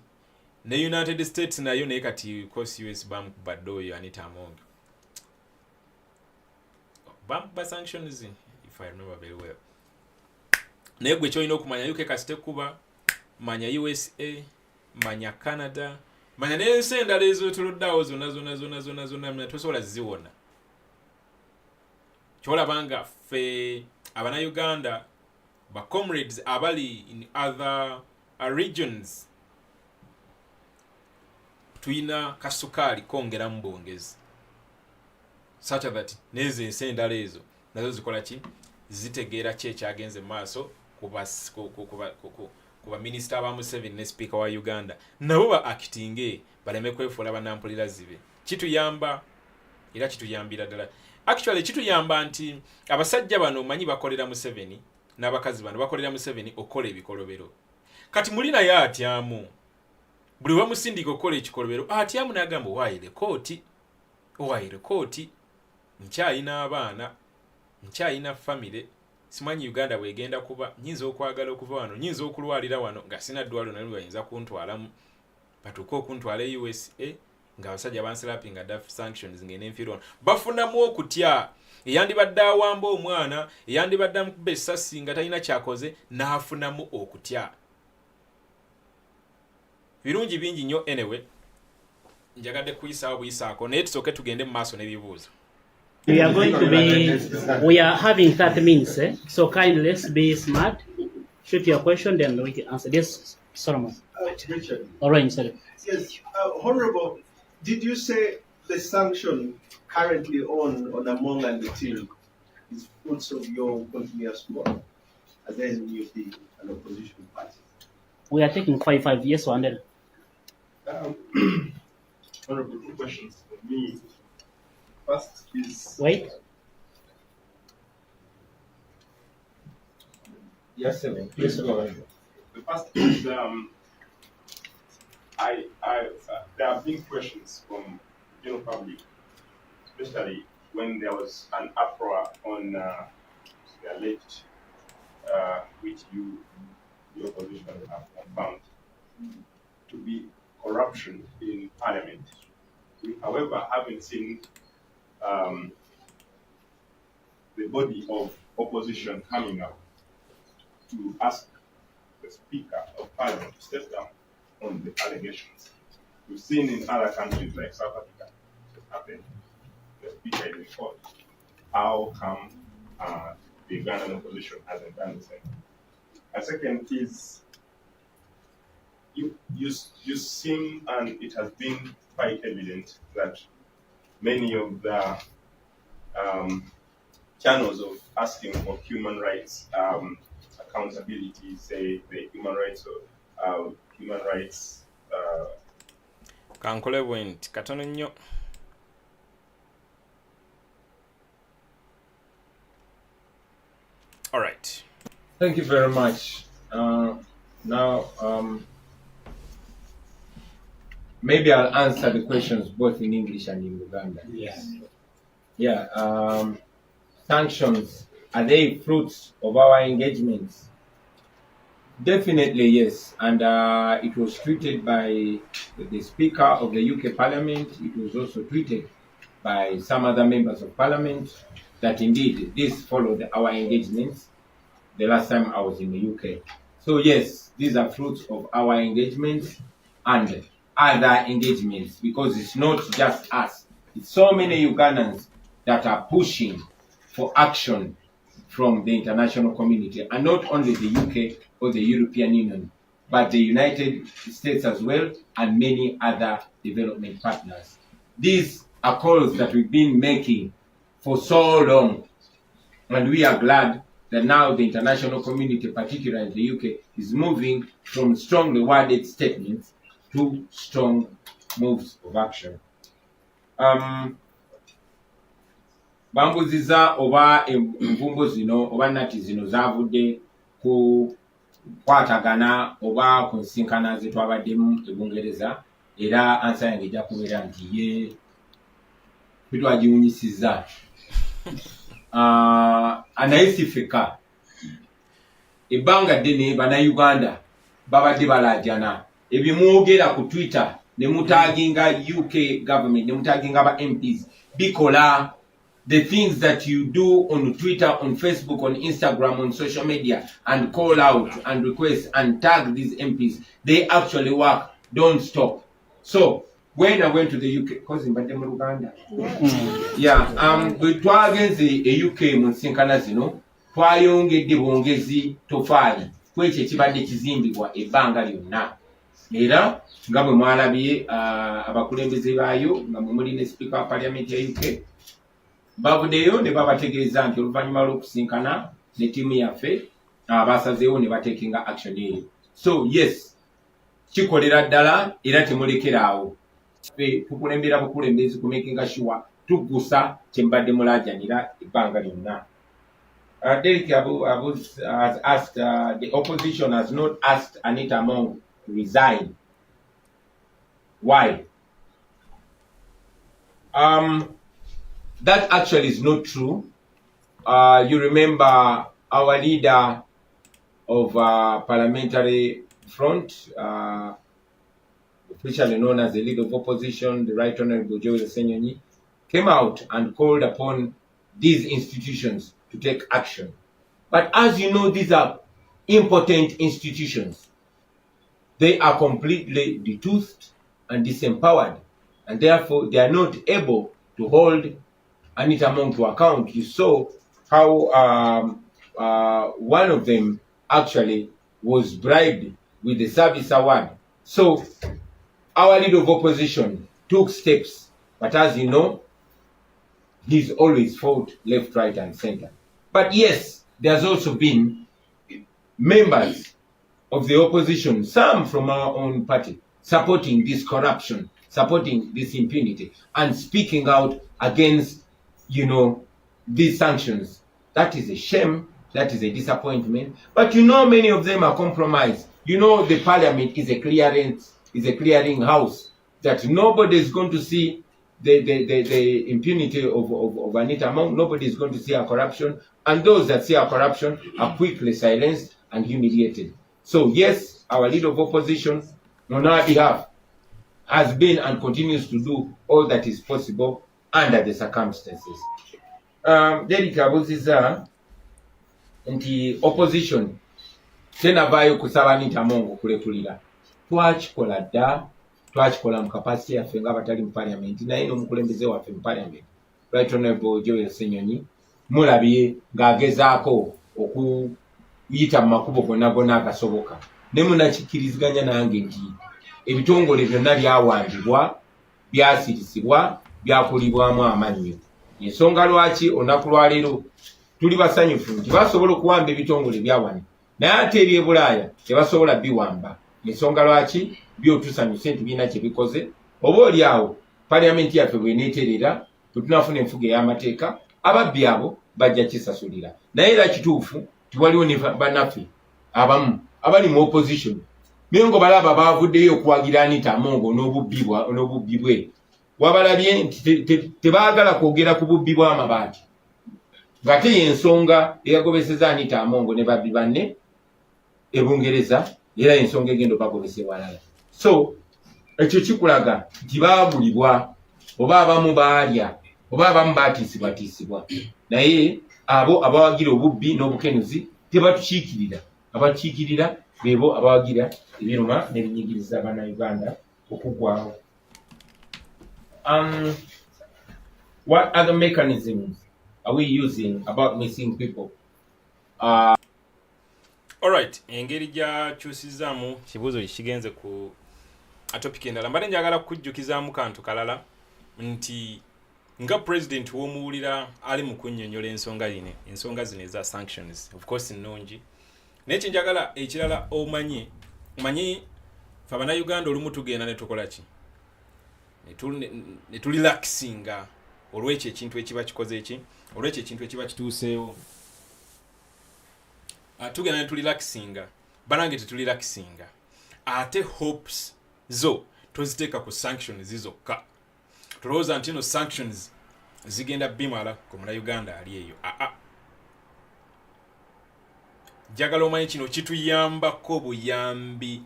ne United States nayo naye kati course US bamukuba ddoyo Anita Muwonge bamukuba sanctions if I remember very well. Naye gwe kyolina okumanya UK kasi tekuba manya USA manya Canada manya n'ensi endala ez'otuluddawo zonna tosobola ziwona. Kyolabanga ffe abannayuganda ba comrades abali in other regions tuyina kasukaali kongera mu bwongezi such that n'ezo ensi endala ezo nazo zikola ki zitegeera ki ekyagenze mu maaso kuba minisita ba Museveni ne speaker wa Uganda nabo ba actinge baleme kwefuula bannampulira zibe. Kituyamba era kituyambira ddala. Actually kituyamba nti abasajja bano manyi bakolera Museveni n'abakazi bano bakolera Museveni okola ebikolobero. Kati muli naye atyamu buli wamusindika okola ekikolobero atyamu n'agamba owaire kooti nkyayina abaana nkyayina famire simanyi Uganda bwegenda kuba nyinza okwagala okuva wano nyinza okulwalira wano nga sina ddwaliro nalwe bayinza kuntwalamu batuuka okuntwala USA nga abasajja bansilapinga daff sanctions ngene enfirwa bafunamu okutya eyandibadde awamba omwana eyandibadde amukuba essasi nga talina kyakoze n'afunamu okutya. Birungi bingi nnyo. Anyway njagadde kuyisaawo buyisaako naye tusooke tugende mu maaso n'ebibuuzo. We are having 30 minutes, so kindly let's be smart. Shoot your question, then we can answer. Yes, Solomon. Richard. All right, sorry. Yes, Honorable, did you say the sanction currently on Muwonge and the team is fruits of your continuous work as then you be an opposition party? We are taking 5 yes or no? Honorable, 2 questions for me. First is Wait. Yes, sir. Please go ahead. the first is there are big questions from the general public, especially when there was an uproar on the alleged which the opposition have found to be corruption in parliament. We, however, haven't seen the body of opposition coming up to ask the Speaker of Parliament to step down on the allegations. We've seen in other countries like South Africa it happened. The Speaker is in court. How come the Ugandan opposition hasn't done the same? A second is you seem, and it has been quite evident that many of the channels of asking for human rights accountability, say the human rights kankole bwenti katono nnyo. All right. Thank you very much. Now, maybe I'll answer the questions both in English and in Uganda. Yes. Yeah. Sanctions, are they fruits of our engagements? Definitely yes. And it was tweeted by the Speaker of the UK Parliament. It was also tweeted by some other members of Parliament that indeed this followed our engagements the last time I was in the UK. So yes, these are fruits of our engagements and other engagements, because it's not just us. It's so many Ugandans that are pushing for action from the international community, and not only the UK or the European Union, but the United States as well, and many other development partners. These are calls that we've been making for so long, and we are glad that now the international community, particularly the UK, is moving from strongly worded statements to strong moves of action. Bambuziza oba envumbo zino oba nati zino zavudde ku kwatagana oba ku nsinkana ze twabaddemu e Bungereza, era ansa yange ejja kubeera nti ye twetwagiwunyisizza. Anayisifika ebbanga ddene bannayuganda babadde balajana ebimwogera ku Twitter ne mutaginga UK government ne mutaginga ba MPs bikola. The things that you do on Twitter, on Facebook, on Instagram, on social media, and call out and request and tag these MPs, they actually work. Don't stop. So when I went to the UK, because in Uganda, we try against the UK munsinkana zino, twayongedde bwongezi tofaali kwekyo ekibadde kizimbibwa ebbanga lyonna. Era nga bwe mwalabye abakulembeze baayo nga muli ne Speaker wa Parliament ya UK bavuddeyo ne babategeeza nti oluvannyuma lw'okusinkana ne ttiimu yaffe basazeewo ne batekinga action eyo. So yes, kikolera ddala era temulekeraawo. Tukulembera bukulembezi ku making sure tugusa kye mbadde mulaajanira ebbanga lyonna. Derek has asked, the opposition has not asked Anita Among to resign. Why? That actually is not true. You remember our leader of parliamentary front, officially known as the leader of opposition, the Right Honorable Bobiwine, came out and called upon these institutions to take action. But as you know, these are important institutions. They are completely detoothed and disempowered, and therefore they are not able to hold Anita Among to account. You saw how one of them actually was bribed with the service award. So our leader of opposition took steps, but as you know, he's always fought left, right, and center. But yes, there's also been members of the opposition, some from our own party, supporting this corruption, supporting this impunity, and speaking out against, these sanctions. That is a shame. That is a disappointment. But many of them are compromised. The parliament is a clearing house. That nobody is going to see the impunity of Anita Among. Nobody is going to see our corruption. And those that see our corruption are quickly silenced and humiliated. So yes, our leader of opposition on our behalf has been and continues to do all that is possible under the circumstances. Derek abuziza nti opposition tenavaayo kusaba Anita Among okulekulira. Twakikola dda, twakikola mu kapasite yaffe ng'abatali mu parliament, naye n'omukulembeze waffe mu parliament, Right Honorable Bobiwine, mulabye ng'agezaako okuyita mu makubo gonna agasoboka. Ne munakikkiriziganya nange nti ebitongole byonna byawambibwa, byasirisibwa, byakulibwamu amannyo. Ensonga lwaki olunaku lwaleero tuli basanyufu nti basobola okuwamba ebitongole byawano, naye ate eby'e Bulaaya tebasobola biwamba. Ensonga lwaki byo tusanyuse nti birina kye bikoze. Oba oli awo parliament yaffe bw'eneeterera bwe tunafuna enfuga ey'amateeka, ababbi abo bajja kisasulira. Naye era kituufu ti waliwo ne bannaffe abamu abali mu opposition naye ngo balaba baavuddeyo okuwagira Anita Among n'obubbi bwe. Wabalabye nti tebaagala kwogera ku bubbi bw'amabaati, ng'ate y'ensonga eyagobeseza Anita Among ne babbi banne e Bungereza, era ensonga egenda bagobese walala. So ekyo kikulaga nti baagulibwa, oba abamu baalya, oba abamu baatiisibwatiisibwa, naye abo abawagira obubbi n'obukenuzi tebatukiikirira. Abatukiikirira beebo abawagira ebiruma n'ebinyigiriza Bannayuganda okuggwawo. What other mechanisms are we using about missing people? Alright, engeri gy'akyusizaamu kibuuzo kigenze ku topic endala. Mbadde njagala kukujjukizaamu kantu kalala nti nga president w'omuwulira ali mu kunnyonnyola ensonga zino eza sanctions of course nnungi naye kyenjagala ekirala omanyi fe abannayuganda olumu tugenda ne tukola ki ne tulirakisinga olw'ekyo ekintu ekiba kikoze eki olw'ekyo ekintu ekiba kituuseewo tugenda ne tulirakisinga banange tetulirakisinga ate hopes zo toziteeka ku sanctions zokka tulowooza nti no sanctions zigenda bimala ku munnayuganda ali eyo njagala omanyi kino kituyambako buyambi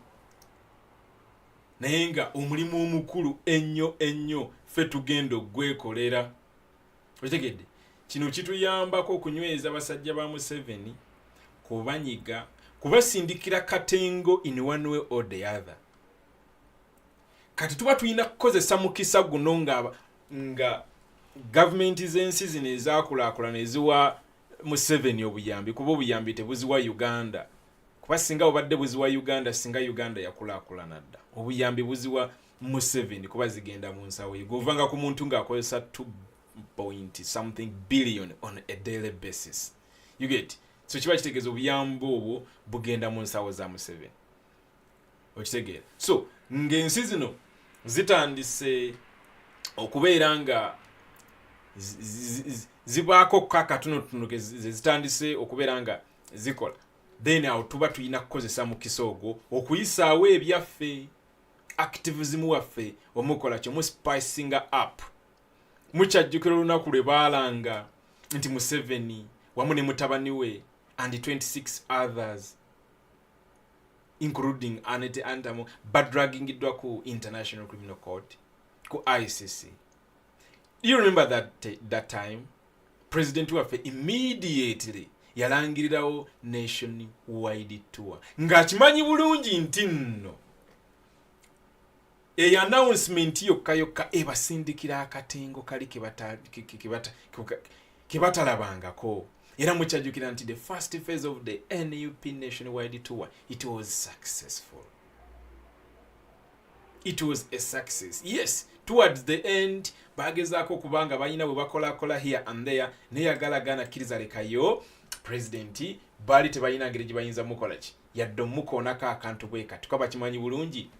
naye nga omulimu omukulu ennyo ffe tugenda ogwekolera okitegedde kino kituyambako okunyweza basajja ba Museveni kubanyiga kubasindikira katengo in one way or the other kati tuba tulina kukozesa mukisa guno nga gavumenti z'ensi zino ezaakulaakulana eziwa Museveni obuyambi kuba obuyambi tebuziwa Uganda kuba singa obadde buziwa Uganda singa Uganda yakulaakulana dda obuyambi buziwa Museveni kuba zigenda mu nsawo ye govanga ku muntu ng'akozesa 2 billion on a daily basis you get so kiba kitegeeza obuyambi obwo bugenda mu nsawo za Museveni okitegeera so ng'ensi zino zitandise okubeera nga zibaako kakatonotono zitandise okubeera nga zikola then awo tuba tulina kukozesa mukisa ogwo okuyisaawo ebyaffe activism waffe omukola kyo muspicinga up mukyajjukira olunaku lwe baalanga nti Museveni wamu ne mutabani we and 26 others including Anete Antamo badraggingidwa ku International Criminal Court ku ICC. Do you remember that time president waffe immediately yalangirirawo nationwide tour ng'akimanyi bulungi nti nno announcement yokka ebasindikira akatengo kali kebatalabangako era mukyajjukira nti the first phase of the NUP nationwide tour it was successful. It was a success. Yes, towards the end bagezaako kubanga balina bwe bakola here and there neyagalagana kkiriza lekayo presidenti bali tebalina ngeri gye bayinza mukola ki yadde mukoonako akantu bwe kati kuba kimanyi bulungi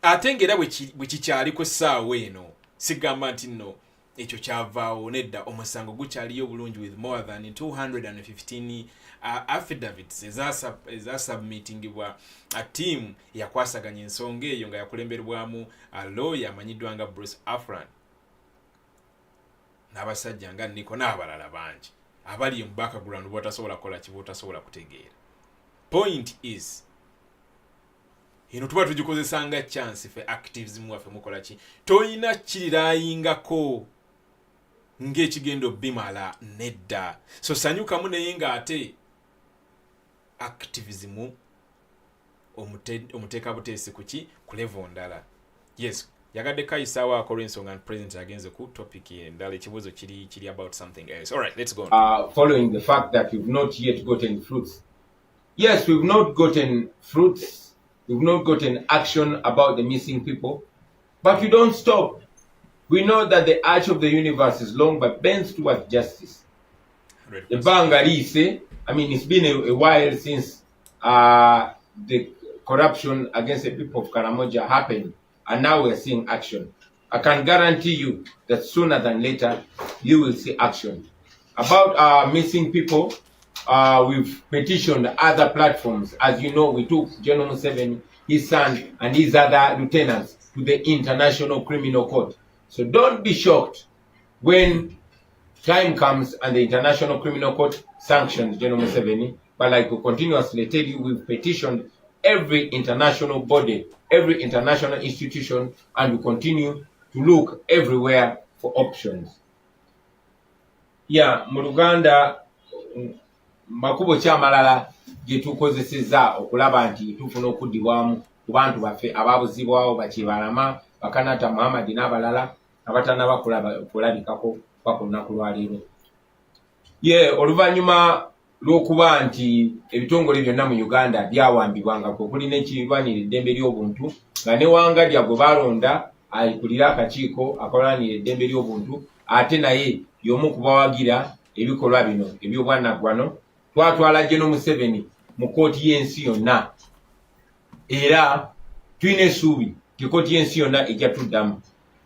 ate ngera bwe kikyali ku ssaawa eno sigamba nti nno ekyo kyavaawo nedda omusango gukyaliyo bulungi with more than 215 affidavits ezasubmitingibwa a team yakwasaganya ensonga eyo nga yakulemberwamu lawyer amanyiddwa nga Bruce Afran n'abasajja nga Niko n'abalala bangi abali mu background bw'otasobola kukola ki bw'otasobola kutegeera. Point is ino tuba tugikozesanga chance fe activism waffe mukola ki toyina kirirayingako ng'ekigendo bimala nedda so sanyukamu naye nga ate activism omuteeka buteesi kuki ku level ndala. Yes, yagadde kayisaawo akolo ensonga and president agenze ku topic endala ekibuuzo kiri about something else. All right, let's go on. Following the fact that we've not yet gotten fruits. Yes, we've not gotten fruits. We've not gotten action about the missing people. But we don't stop. We know that the arch of the universe is long but bends towards justice. The Bangalise, I mean, it's been a while since the corruption against the people of Karamoja happened, and now we're seeing action. I can guarantee you that sooner than later, you will see action. About our missing people, we've petitioned other platforms. As you know, we took General Museveni, his son, and his other lieutenants to the International Criminal Court. So don't be shocked when time comes and the International Criminal Court sanctions General Museveni. But like we continuously tell you, we've petitioned every international body, every international institution, and we continue to look everywhere for options. Yeah, mu Luganda makubo kyamalala gye tukozesezza okulaba nti tufuna okuddibwamu ku bantu baffe abaabuzibwawo Bakibalama, Bakanata Muhammad n'abalala abatanaba kulabikako ku lunaku lwaleero. Oluvannyuma lw'okuba nti ebitongole byonna mu Uganda byawambibwangako okuli n'ekirwanira eddembe ly'obuntu nga ne Wangadya gwe balonda ayikulira akakiiko akalwanira eddembe ly'obuntu ate naye y'omu ku bawagira ebikolwa bino eby'obwannagwano. Twatwala General Museveni mu kkooti y'ensi yonna, era tulina essuubi kkooti y'ensi yonna ejja tuddamu.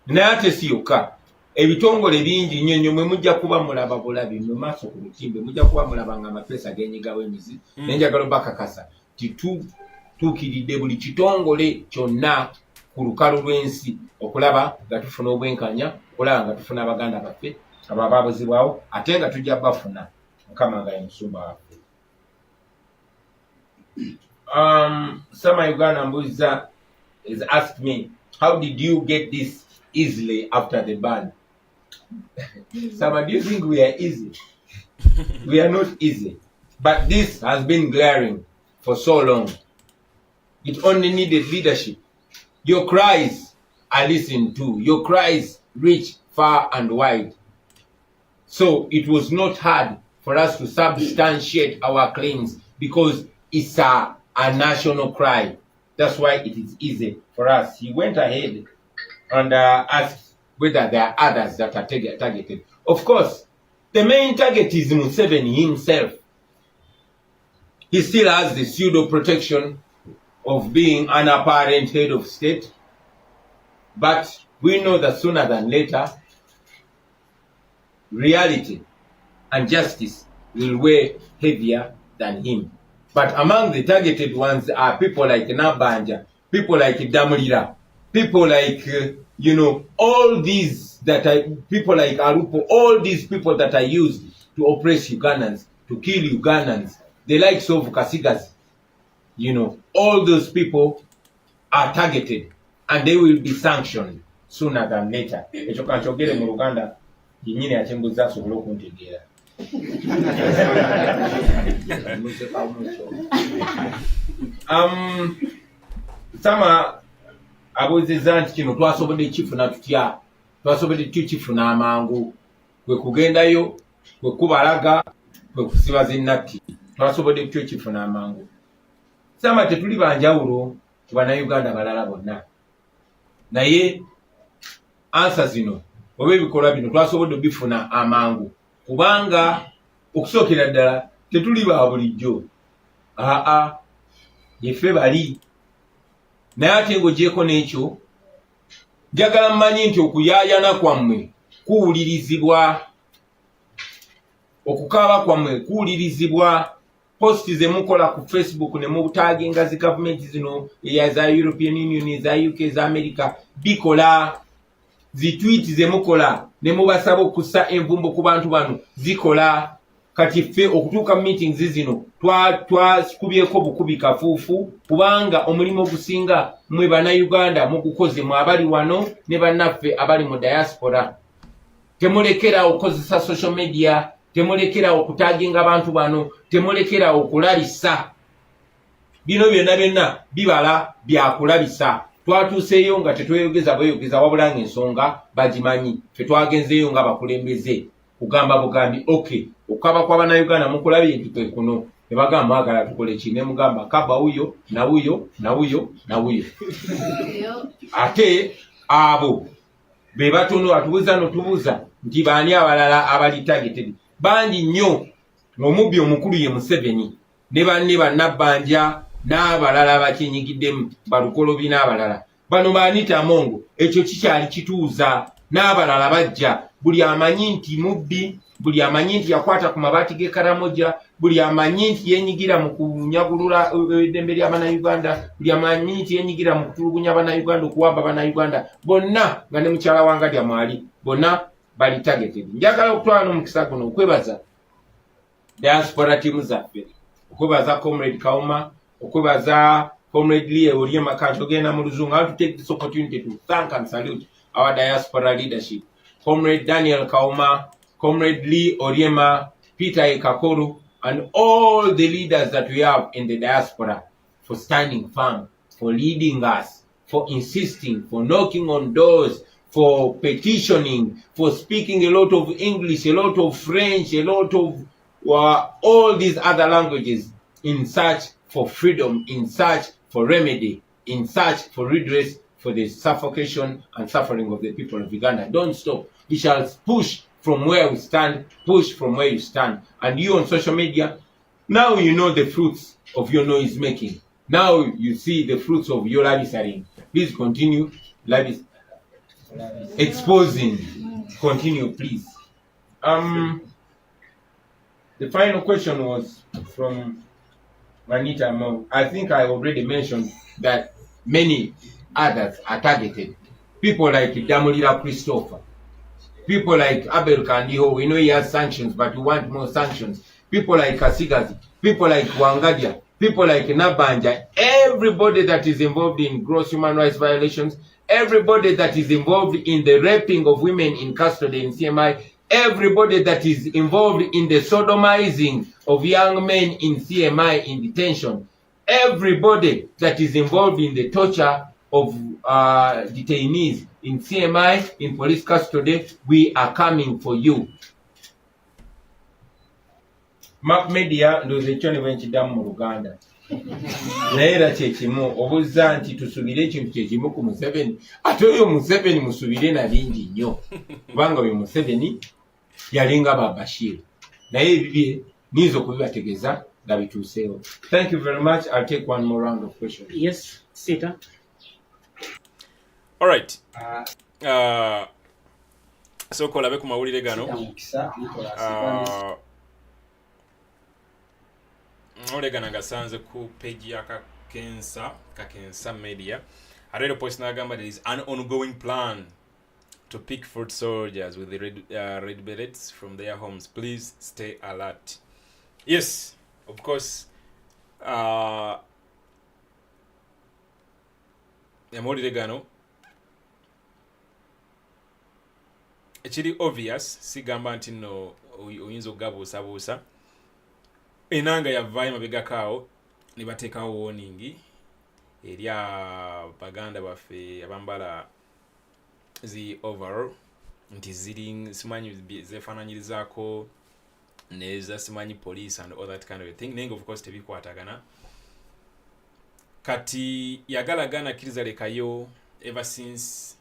Naye ate si yokka, ebitongole bingi nnyo nnyo mwe mujja kuba mulaba bulabi mu maaso ku lutimbe, mujja kuba mulaba nga amapeesa geenyigawo emizi. Naye njagala bakakasa tutuukiridde buli kitongole kyonna ku lukalu lw'ensi okulaba nga tufuna obwenkanya, okulaba nga tufuna abaganda baffe abo abaabuzibwawo, ate nga tujja bafuna Mukama nga ye musumba waffe. Sama Uganda Mbuza has asked me, how did you get this easily after the ban? Sama, do you think we are easy? We are not easy. But this has been glaring for so long. It only needed leadership. Your cries are listened to. Your cries reach far and wide. So it was not hard for us to substantiate our claims because it's a national cry. That's why it is easy for us. He went ahead and asked whether there are others that are targeted. Of course, the main target is Museveni himself. He still has the pseudo protection of being an apparent head of state. But we know that sooner than later, reality and justice will weigh heavier than him. But among the targeted ones are people like Nabanja, people like Damulira, people like, all these that are, people like Arupo, all these people that are used to oppress Ugandans, to kill Ugandans, the likes of Kasigas, all those people are targeted and they will be sanctioned sooner than later. Ekyo kankyogere mu Luganda yennyini akyembuza asobole okuntegeera. Sama abuuzizza nti kino twasobodde kifuna tutya, twasobodde tukifuna amangu, kwe kugendayo, kwe kubalaga, kwe kusiba zinnatti, twasobodde tukifuna amangu. Sama tetuli banjawulo ku bannayuganda balala bonna, naye ansa zino oba ebikolwa bino twasobodde bifuna amangu kubanga okusookera ddala tetuli ba bulijjo. Yeffe bali. Naye ate ng'ogyeko n'ekyo, njagala mmanyi nti okuyaayana kwammwe kuwulirizibwa, okukaaba kwammwe kuwulirizibwa. Posti ze mukola ku Facebook ne mu butaaginga zi gavumenti zino eza European Union, eza UK, eza America bikola. Zi tweet ze mukola ne mubasaba okussa envumbo ku bantu bano zikola. Kati ffe okutuuka mu meetings zino twakubyeko bukubi kafuufu kubanga omulimu ogusinga mwe bannayuganda mugukoze mwe abali wano ne bannaffe abali mu diaspora. Temulekera okozesa social media, temulekera okutaaginga abantu bano, temulekera okulalisa. Bino byonna bibala byakulabisa. Twatuuseeyo nga tetweyogeza bweyogeza wabula ng'ensonga bagimanyi. Ffe twagenzeeyo nga bakulembeze kugamba bugambi, okay, okukaba kw'Abannayuganda mukulabye nti kwe kuno. Ne bagamba mwagala tukole ki? Ne mugamba kaba wuyo na wuyo na wuyo na wuyo. Ate abo be batono atubuuza notubuuza nti baani abalala abali targeted. Bangi nnyo. Omubbi omukulu ye Museveni ne banne Bannabanja n'abalala bakyenyigiddemu balukolobi n'abalala. Bano baanita Mongo, ekyo kikyali kituuza n'abalala bajja. Buli amanyi nti mubbi, buli amanyi nti yakwata ku mabaati g'e Karamoja, buli amanyi nti yenyigira mu kunyagulula eddembe ly'Abannayuganda, buli amanyi nti yenyigira mu kutulugunya Abannayuganda, okuwamba Abannayuganda, bonna nga ne mukyala wange alya mwali, bonna bali targeted. Njagala okutwala n'omukisa guno okwebaza diaspora team zaffe, okwebaza Comrade Kauma, okwebaza Comrade Lee Oriema Kantogenda mu Luzungu. I want to take this opportunity to thank and salute our diaspora leadership. Comrade Daniel Kauma, Comrade Lee Oriema, Peter Ekakoru, and all the leaders that we have in the diaspora for standing firm, for leading us, for insisting, for knocking on doors, for petitioning, for speaking a lot of English, a lot of French, a lot of all these other languages in search for freedom, in search for remedy, in search for redress for the suffocation and suffering of the people of Uganda. Don't stop. we shall push from where we stand, push from where you stand. And you on social media, now you know the fruits of your noise making. Now you see the fruits of your live selling. Please continue live exposing. Continue, please. The final question was from Manita Among. I think I already mentioned that many others are targeted. People like Damulira Christopher, people like Abel Kandiho, we know he has sanctions, but we want more sanctions. People like Kasigazi, people like Wangadia, people like Nabanja, everybody that is involved in gross human rights violations, everybody that is involved in the raping of women in custody in CMI, everybody that is involved in the sodomizing of young men in CMI in detention, everybody that is involved in the torture of detainees in CMI, in police custody, we are coming for you. Mark Media ndoze ekyo ne bwenkiddamu mu Luganda. Naye era kyekimu obuzza nti tusubire ekintu kyekimu ku Museveni, ate oyo Museveni musubire na bingi nnyo kubanga oyo Museveni yalinga ba Bashir. Naye ebibye nizo okubibategeeza nga bituuseewo. Thank you very much. I'll take one more round of questions. Yes, Sita. All right. So kolabe ku mawulire gano. Olegana gasanze ku page ya Kakensa Media. Arero post nagamba there is an ongoing plan to pick foot soldiers with the red berets from their homes. Please stay alert. Yes, of course. Amawulire gano ekiri obvious sigamba nti no oyinza okugabuusabuusa enanga yavaayo mabegakaawo ne bateekawo warning eri abaganda baffe abambala zi overall nti ziri simanyi zefaananyirizaako neza simanyi police and all that kind of a thing naye of course tebikwatagana kati yagalagana akkiriza lekayo ever since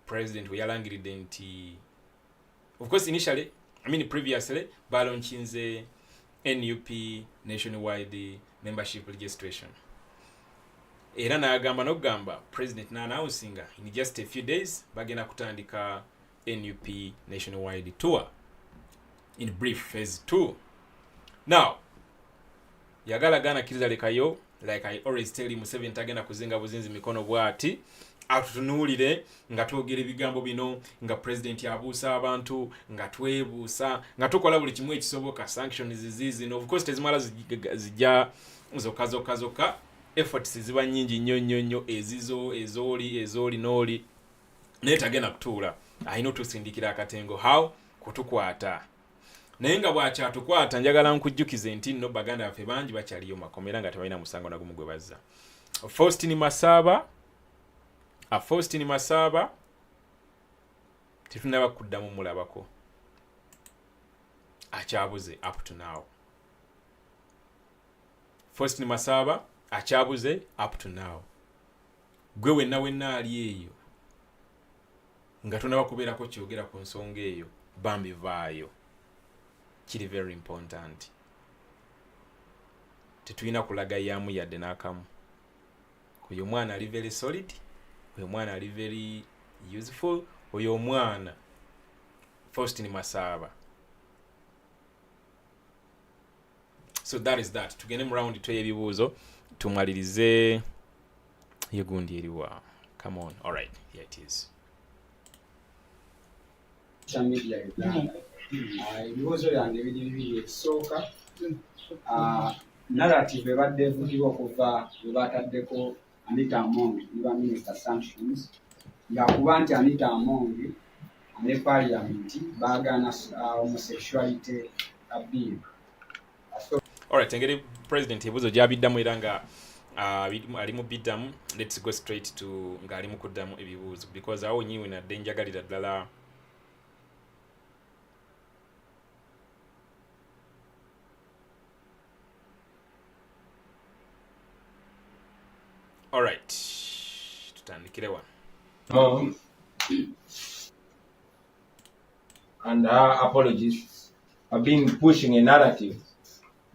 president we yalangiridde nti of course initially previously balonchinze NUP nationwide membership registration era n'agamba n'okugamba president n'announcing in just a few days bagenda kutandika NUP nationwide tour in brief phase 2. Now yagalagana akkiriza lekayo like I always tell him Museveni tagenda kuzinga buzinzi mikono bwati atutunuulire nga twogera ebigambo bino nga president yabuusa abantu nga twebuusa nga tukola buli kimu ekisoboka sanctions zizino of course tezimala zijja zokka efforts ziba nyingi nnyo ezizo ezoli n'oli naye tagenda kutuula alina otusindikira akatengo how kutukwata naye nga bwakyatukwata njagala nkujjukize nti nno baganda baffe bangi bakyaliyo makomera nga tebalina musango nagumu gwe bazza. Faustin Masaaba tetunaba kuddamu mulabako akyabuze up to now. Faustin Masaaba akyabuze up to now. Gwe wenna ali eyo nga tunaba kubeerako kyogera ku nsonga eyo bambi vaayo kiri very important. Tetulina kulaga yamu yadde n'akamu. Oyo mwana ali very solid, oyo mwana ali very useful, oyo mwana Faustin Masaaba. So that is that. Tugende mu round 2 y'ebibuuzo tumalirize yegundi eriwa. Come on. All right. Here it is. Ebibuuzo byange biri ekisooka narrative ebadde evugibwa okuva we bataddeko Anita Muwonge ne ba Minister Sanctions ng'akuba nti Anita Muwonge ne Parliament baagaana homosexuality bill. Alright, engeri president ebuuzo gy'abiddamu era nga ali mu biddamu. Let's go straight to ng'ali mu kuddamu ebibuuzo because awo nyiwe nadde njagalira ddala alright, tutandikire wano. and her apologists have been pushing a narrative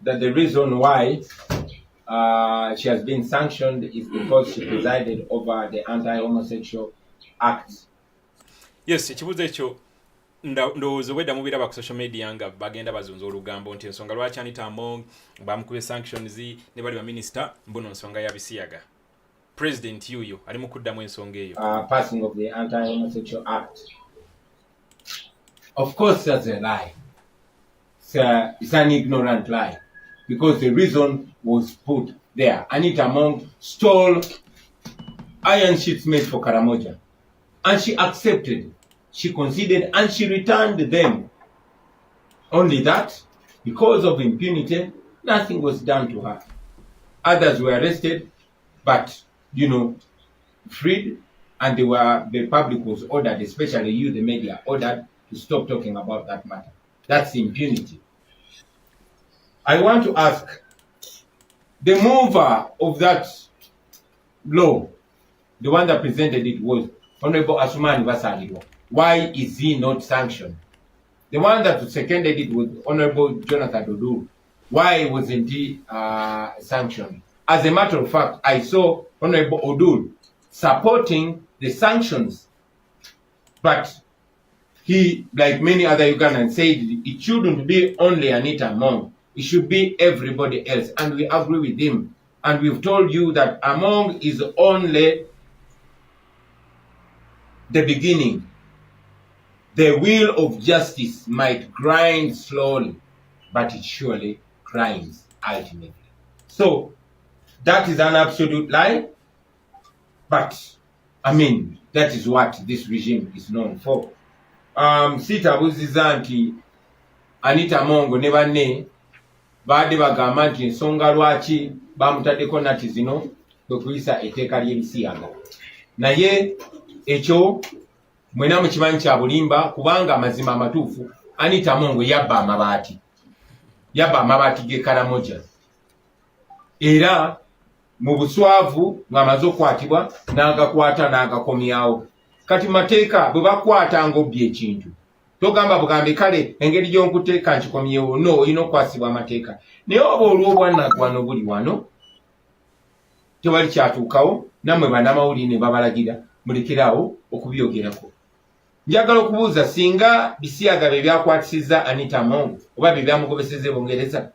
that the reason why she has been sanctioned is because she presided over the anti-homosexual acts. Yes, ekibuuzo ekyo ndowooza obwedda mubiraba ku social media nga bagenda bazunza olugambo nti ensonga lwaki Anita Among bamukubye sanctions ne bali baminisita mbuno nsonga ya bisiyaga. President yuyo ali mu kuddamu ensonga eyo. Passing of the anti-homosexual act. Of course that's a lie. It's an ignorant lie. Because the reason was put there. Anita Among stole iron sheets made for Karamoja. And she accepted. She conceded and she returned them. Only that, because of impunity, nothing was done to her. Others were arrested, but, freed, and the public was ordered, especially you, the media, ordered to stop talking about that matter. That's impunity. I want to ask, the mover of that law, the one that presented it was Honorable Asumani Basalirwa. Why is he not sanctioned? The one that seconded it was Honorable Jonathan Odul. Why wasn't he sanctioned? As a matter of fact, I saw Honorable Odul supporting the sanctions. But he, like many other Ugandans, said it shouldn't be only Anita Among. It should be everybody else. And we agree with him. And we've told you that Among is only the beginning. The wheel of justice might grind slowly, but it surely grinds ultimately. So, that is an absolute lie. But, that is what this regime is known for. Sitabuziza nti Anita Among ne banne baadde bagamba nti ensonga lwaki bamutaddeko nati zino kwe kuyisa etteeka ly'ebisiyaga. Naye ekyo mwena mukimanyi kya bulimba kubanga amazima amatuufu Anita Among yabba amabaati g'e Karamoja. Era mu buswavu ng'amaze okukwatibwa n'agakwata n'agakomyawo. Kati mateeka bwe bakwata ng'obbye ekintu togamba bugambe kale engeri gy'onkuteeka nkikomyewo. No, olina okwasibwa amateeka. Naye oba olw'obwannaggwano buli wano tewali kyatuukawo, nammwe bannamawulire ne babalagira mulekerawo okubyogerako. Njagala okubuuza singa bisiyaga bye byakwatisizza Anita Among oba bye byamugobesezza Bungereza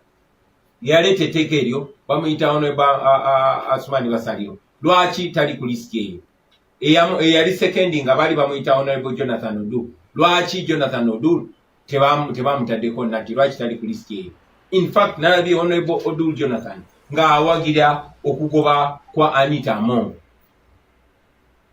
yaleeta etteeka eryo bamuyita Honorable Asumani Basalirwa, lwaki tali ku lisiti eyo? Eyali sekendi nga baali bamuyita Honorable Jonathan Odul, lwaki Jonathan Odul tebamutaddeko nati, lwaki tali ku lisiti eyo? In fact nalabye Honorable Odul Jonathan ng'awagira okugoba kwa Anita Among,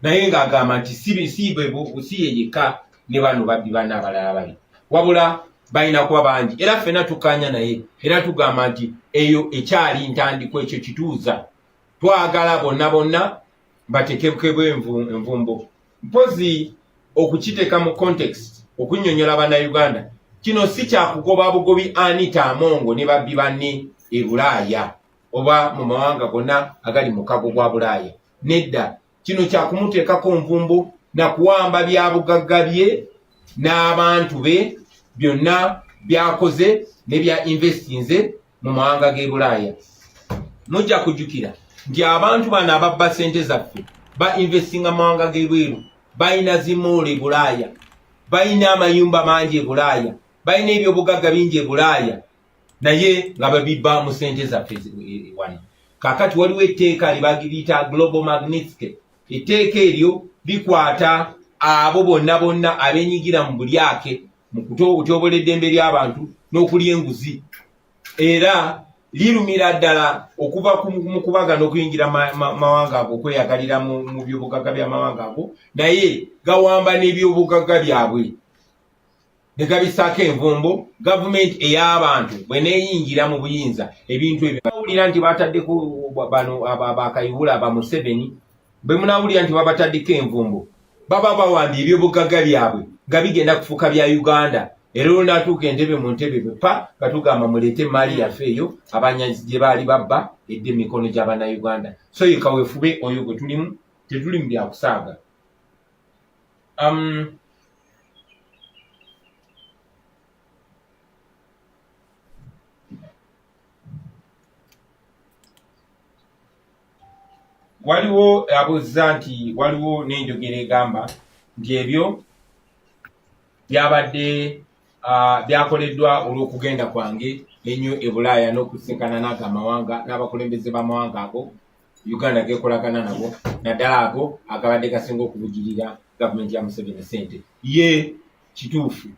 naye ng'agamba nti si ye yekka ne bano babbi banne abalala bali, wabula balina kuba bangi. Era ffenna tukkaanya naye era tugamba nti eyo ekyali ntandiko, ekyo kituuza. Twagala bonna batekebwe envumbo. Mpozi okukiteeka mu context, okunnyonnyola bannayuganda, kino si kyakugoba bugobi Anita Among ne babbi banne e Bulaaya oba mu mawanga gonna agali mu kago gwa Bulaaya. Nedda, kino kyakumuteekako nvumbo na kuwamba bya bugagga bye n'abantu be byonna byakoze ne bya investinze mu mawanga g'e Bulaaya. Mujja kujjukira nti abantu bano ababba ssente zaffe ba investinga mu mawanga g'ebweru, balina zimoole e Bulaaya, balina amayumba mangi e Bulaaya, balina ebyobugagga bingi e Bulaaya, naye nga babibba mu ssente zaffe wano. Kaakati waliwo etteeka libagiriyita Global Magnitsky. Etteeka eryo likwata abo bonna abenyigira mu bulyake, mu kutyobola eddembe ly'abantu n'okulya enguzi, era lirumira ddala okuva mu kubagana okuyingira mawanga ago, okweyagalira mu byobugagga by'amawanga ago, naye gawamba n'ebyobugagga byabwe ne gabisaako envumbo. Gavumenti ey'abantu bwe neeyingira mu buyinza, ebintu ebyo bawulira nti bataddeko bano abakayihula ba Museveni, bwe munawulira nti babataddeko envumbo, baba bawambye ebyobugagga byabwe nga bigenda kufuuka bya Uganda. Era olunatuuka entebe mu ntebe bepa batugamba muleete emaali yaffe eyo abanyazi gye baali babba edde emikono gy'Abannayuganda. So ye kaweefube oyo gwe tulimu, tetuli mu byakusaaga. waliwo abuzza nti waliwo n'enjogera egamba nti ebyo byabadde byakoleddwa olw'okugenda kwange ennyo e Bulaaya n'okusinkana n'agamawanga n'abakulembeze b'amawanga ago Uganda gekolagana nabo naddala ago agabadde gasinga okubugirira gavumenti ya Museveni sente. Ye kituufu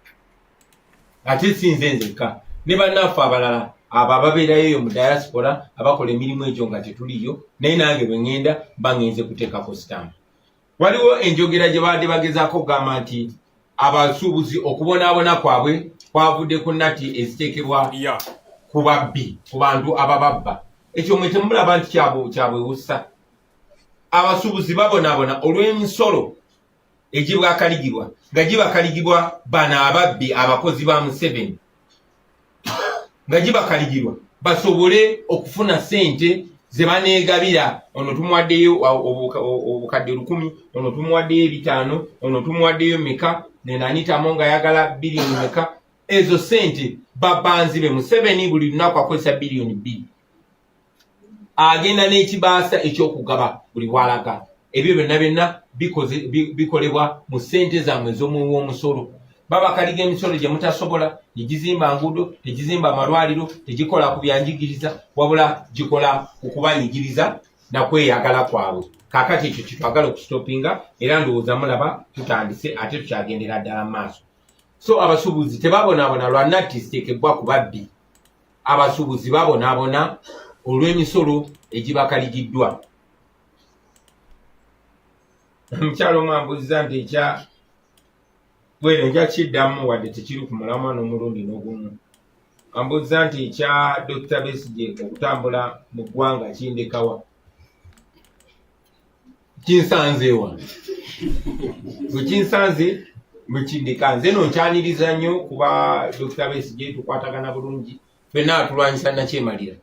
ate sinze nzekka ne bannaffe abalala abo ababeerayo eyo mu diaspora abakola emirimu egyo nga tetuliyo naye nange bwe ŋŋenda baŋŋenze kuteekako sitampu. Waliwo enjogera gye baadde bagezaako okugamba nti abasuubuzi okubonaabona kwabwe kwavudde ku nnatti eziteekebwa ku babbi ku bantu abababba. Ekyo mwe temulaba nti kyabwewussa. Abasuubuzi babonaabona olw'emisolo egibwakaligibwa nga gibakaligibwa bano ababbi abakozi ba Museveni nga gibakaligirwa basobole okufuna sente ze baneegabira. Ono tumuwaddeyo obukadde 1,000, ono tumuwaddeyo 5, ono tumuwaddeyo meka, neno Anita Amonga ayagala biliyoni meka. Ezo sente babanzi be Museveni buli lunaku akozesa biliyoni 2. Agenda n'ekibaasa ekyokugaba buli walaga. Ebyo byonna bikolebwa mu sente zammwe ez'omuwi w'omusolo. Babakaliga emisolo gye mutasobola, tegizimba nguudo, tegizimba amalwaliro, tegikola ku byanjigiriza, wabula gikola ku kubanyigiriza na kweyagala kwabwe. Kaakati ekyo kitwagala okusitopinga era ndowooza mulaba tutandise ate tukyagendera ddala mu maaso. So abasuubuzi tebabonaabona lwa nnatti ziteekebwa ku babbi. Abasuubuzi babonaabona olw'emisolo egibakaligiddwa. Omukyalo omu ambuuziza nti nja kiddamu wadde tekiri ku mulamwa n'omulundi n'ogumu. Ambuuziza nti ekya Dr. Besigye okutambula mu ggwanga kindekawa. Kinsanzeewa. Bwe kinsanze bwe kindeka. Nze no nkyaniriza nnyo kuba Dr. Besigye tukwatagana bulungi. Ffenna atulwanyisa nakyemalira.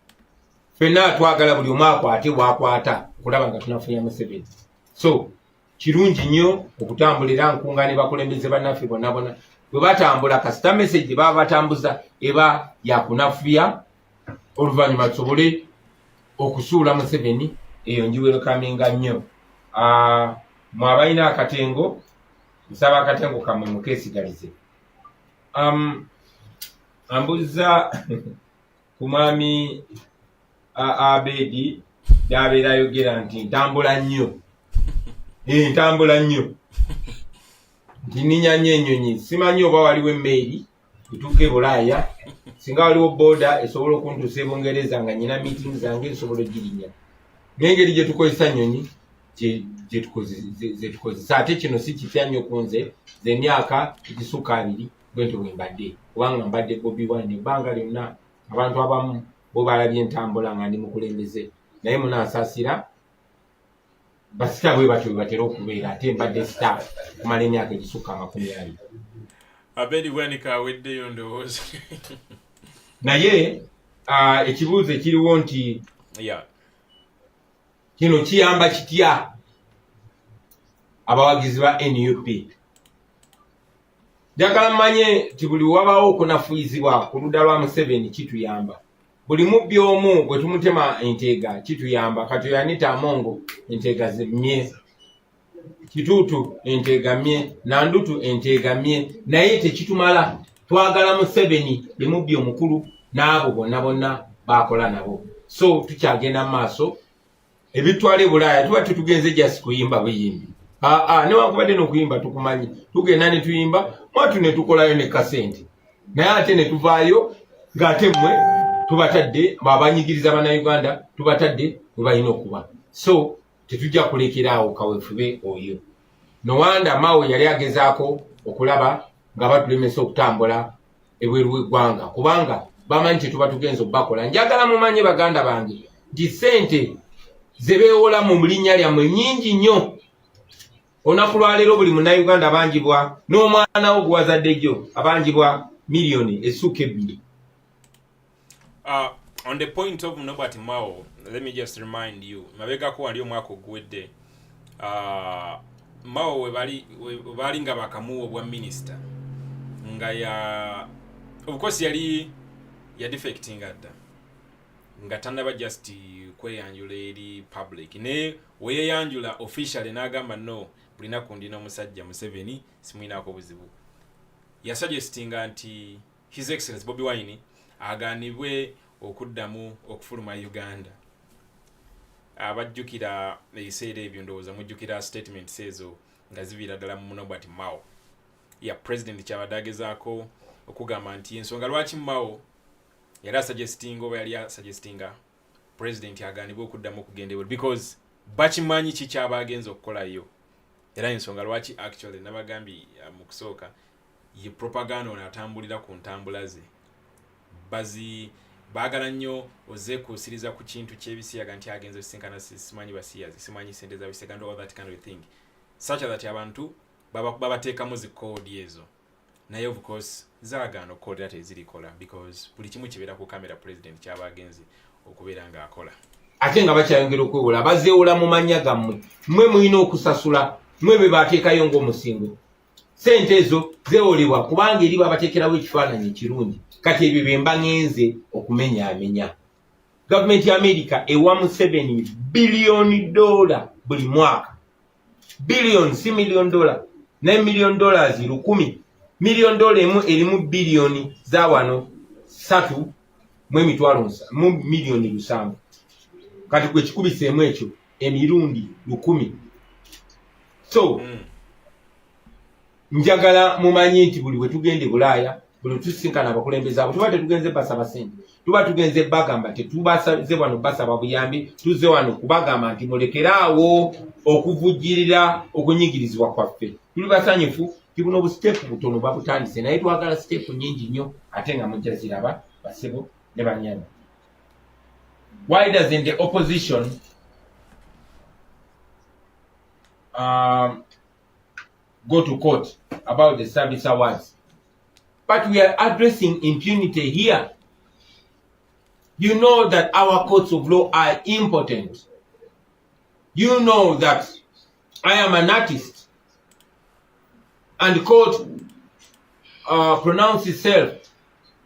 Ffenna twagala buli omu akwate bw'akwata okulaba nga tunafunya Museveni. So kirungi nnyo okutambulira nkunga ne bakulembeze bannaffe bonna bwe batambula kasita message baba batambuza eba yakunafuya oluvannyuma tusobole okusuula Museveni. Eyo njiwerokaminga nnyo. Mwabalina akatengo nsaba akatengo kammwe mukeesigalize. Ambuuza ku mwami Abedi y'abeera ayogera nti ntambula nnyo. Ntambula nnyo. Nti nninya nnyo ennyonyi. Simanyi oba waliwo emmeeri etuuka e Bulaaya. Singa waliwo booda esobola okuntuusa e Bungereza nga nnyina meeting zange nsobola ogirinnya. N'engeri gye tukozesa nnyonyi ze tukozesa. Ate kino si kipya nnyo ku nze. Ze emyaka egisukka 2 bwentyo bwe mbadde. Kubanga mbadde Bobiwine ebbanga lyonna abantu abamu bo balabye entambula nga ndi mukulembeze. Naye munansaasira basita bwe batyo bwe batera okubeera ate mbadde sita kumala emyaka egisukka 20. Abedi bwanika aweddeyo ndowooza. Naye ekibuuzo ekiriwo nti kino kiyamba kitya abawagizi ba NUP. Njagala mmanye nti buli wabaawo okunafuizibwa ku ludda lwa Museveni kituyamba. Buli mubbi omu bwe tumutema enteega kituyamba. Kati Anita Amongo enteega mmye, Kituutu enteega mmye, Nandutu enteega mmye, naye tekitumala. Twagala Museveni ye mubbi omukulu n'abo bonna baakola nabo. So tukyagenda mu maaso. Ebitwala e Bulaaya tuba tutugenze just kuyimba buyimbi. Newankubadde n'okuyimba tukumanyi. Tugenda ne tuyimba mwatu ne tukolayo ne kasente. Naye ate ne tuvaayo ng'ate mmwe tubatadde abanyigiriza bannayuganda tubatadde we balina okuba. So tetujja kulekeraawo kaweefube oyo. Nowanda Mawe yali agezaako okulaba nga batulemesa okutambula ebweru w'eggwanga kubanga bamanyi kye tuba tugenza okubakola. Njagala mumanye baganda bange nti sente ze beewola mu linnya lyammwe nnyingi nnyo. Olunaku lwaleero buli munnayuganda abangibwa n'omwana wo gwazadde jjo abangibwa miliyoni essuka 2. On the point of Nobert Mao, let me just remind you, mabega ko wali omwaka ogwedde Mao we bali nga bakamuwa obwa minister nga of course yali defecting adda nga tannaba just kweyanjula eri public ne weyeyanjula officially n'agamba no bulina kundina omusajja Museveni simuyinako buzibu yasuggestinga nti His Excellency Bobiwine aganibwe okuddamu okufuluma Uganda. Abajjukira ebiseera ebyo ndowooza mujjukira statements ezo nga ziviira ddala mu Nobert Mao ya president kyabadde agezaako okugamba nti ensonga lwaki Mao yali suggesting oba yali suggestinga president aganibwe okuddamu okugendebwa because bakimanyi ki kyaba agenza okukolayo era ensonga lwaki actually nabagambi mu kusooka ye propaganda onatambulira ku ntambula ze baagala nnyo ozeekuusiriza ku kintu ky'ebisiyaga nti agenza okusinkana simanyi basiyazi simanyi sente za bisiyaga and all that kind of thing such that abantu babateekamu zi code ezo naye of course zaagaana okukolera tezirikola because buli kimu kibeera ku kamera president kyaba agenze okubeera ng'akola ate nga bakyayongera okwewola bazeewola mu mannya gammwe mmwe mulina okusasula mmwe be baateekayo ng'omusingo sente ezo zeewolebwa kubanga eri babateekerawo ekifaananyi ekirungi kati ebyo bye mba ngenze okumenyaamenya gavumenti ya America ewa $7 billion buli mwaka billion si $1 million $9 million $10 million emu erimu billioni za wano 3 mu milioni 7 kati gwe kikubiseemu ekyo emirundi 1000 so njagala mumanyi nti buli bwe tugende Bulaaya buli tusinkana abakulembeze abo tuba tetugenze basaba sente tuba tugenze bagamba tetubasaze wano basaba buyambi tuze wano kubagamba nti mulekeraawo okuvujjirira okunyigirizibwa kwaffe tuli basanyufu tibuno obustepu butono babutandise naye twagala stepu nyingi nnyo ate nga mujja ziraba basebo ne banyana. Why doesn't the opposition go to court about the service awards? But we are addressing impunity here. You know that our courts of law are impotent. You know that I am an artist and court pronounced itself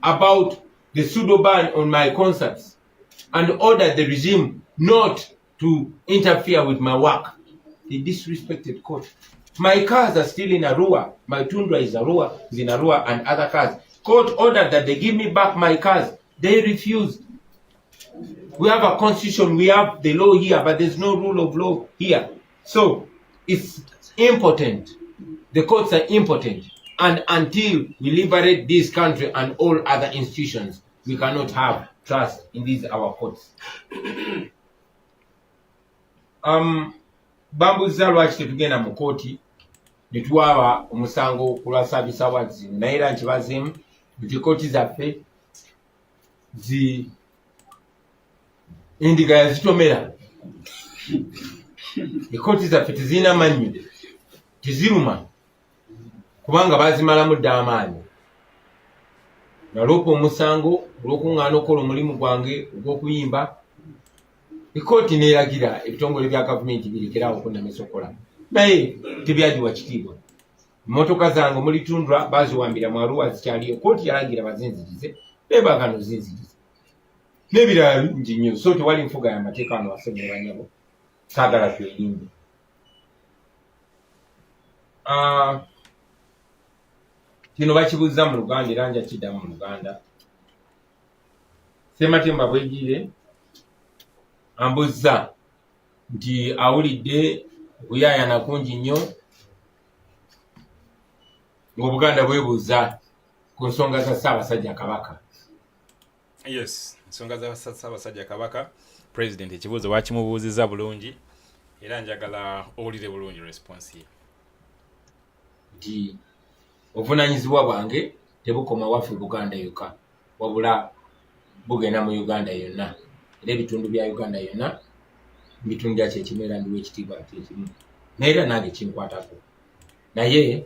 about the pseudo ban on my concerts and ordered the regime not to interfere with my work. They disrespected court. My cars are still in Arua. My Tundra is in Arua and other cars. Court ordered that they give me back my cars. They refused. We have a constitution, we have the law here, but there's no rule of law here. So it's impotent. The courts are impotent. And until we liberate this country and all other institutions, we cannot have trust in these our courts. Bambuza lwaki tetugenda mu kooti ne tuwaba omusango ku lwa service awards naye era nkibazeemu nti kooti zaffe endiga yazitomera ekooti zaffe tezirina mannyo teziruma kubanga bazimalamu dda amaanyi naloopa omusango olw'okuŋŋaana okukola omulimu gwange ogw'okuyimba ekooti neeragira ebitongole bya gavumenti birekerawo okunnamisa okukola naye tebyagiwa kitiibwa. Emmotoka zange omuli Tundra baziwambira mu Arua zikyaliyo kooti yalagira bazinzirize beebaagano zinzirize n'ebirala bingi nnyo so tewali nfuga y'amateeka wano wasomye banyabo saagala twerimbe. Kino bakibuuza mu Luganda era nja kiddamu mu Luganda. Ssematemba Bwegire ambuzza nti awulidde okuyaayana kungi nnyo ng'Obuganda bwebuuza ku nsonga za Ssaabasajja Kabaka. Yes, nsonga za Ssaabasajja Kabaka president ekibuuzo wakimubuuzizza bulungi era njagala owulire bulungi response ye. Nti obuvunaanyizibwa bwange tebukoma waffe Buganda yokka wabula bugenda mu Uganda yonna era ebitundu bya Uganda yonna mbitundira kyekimu era ndiwa ekitiibwa kyekimu naye era nange kinkwatako naye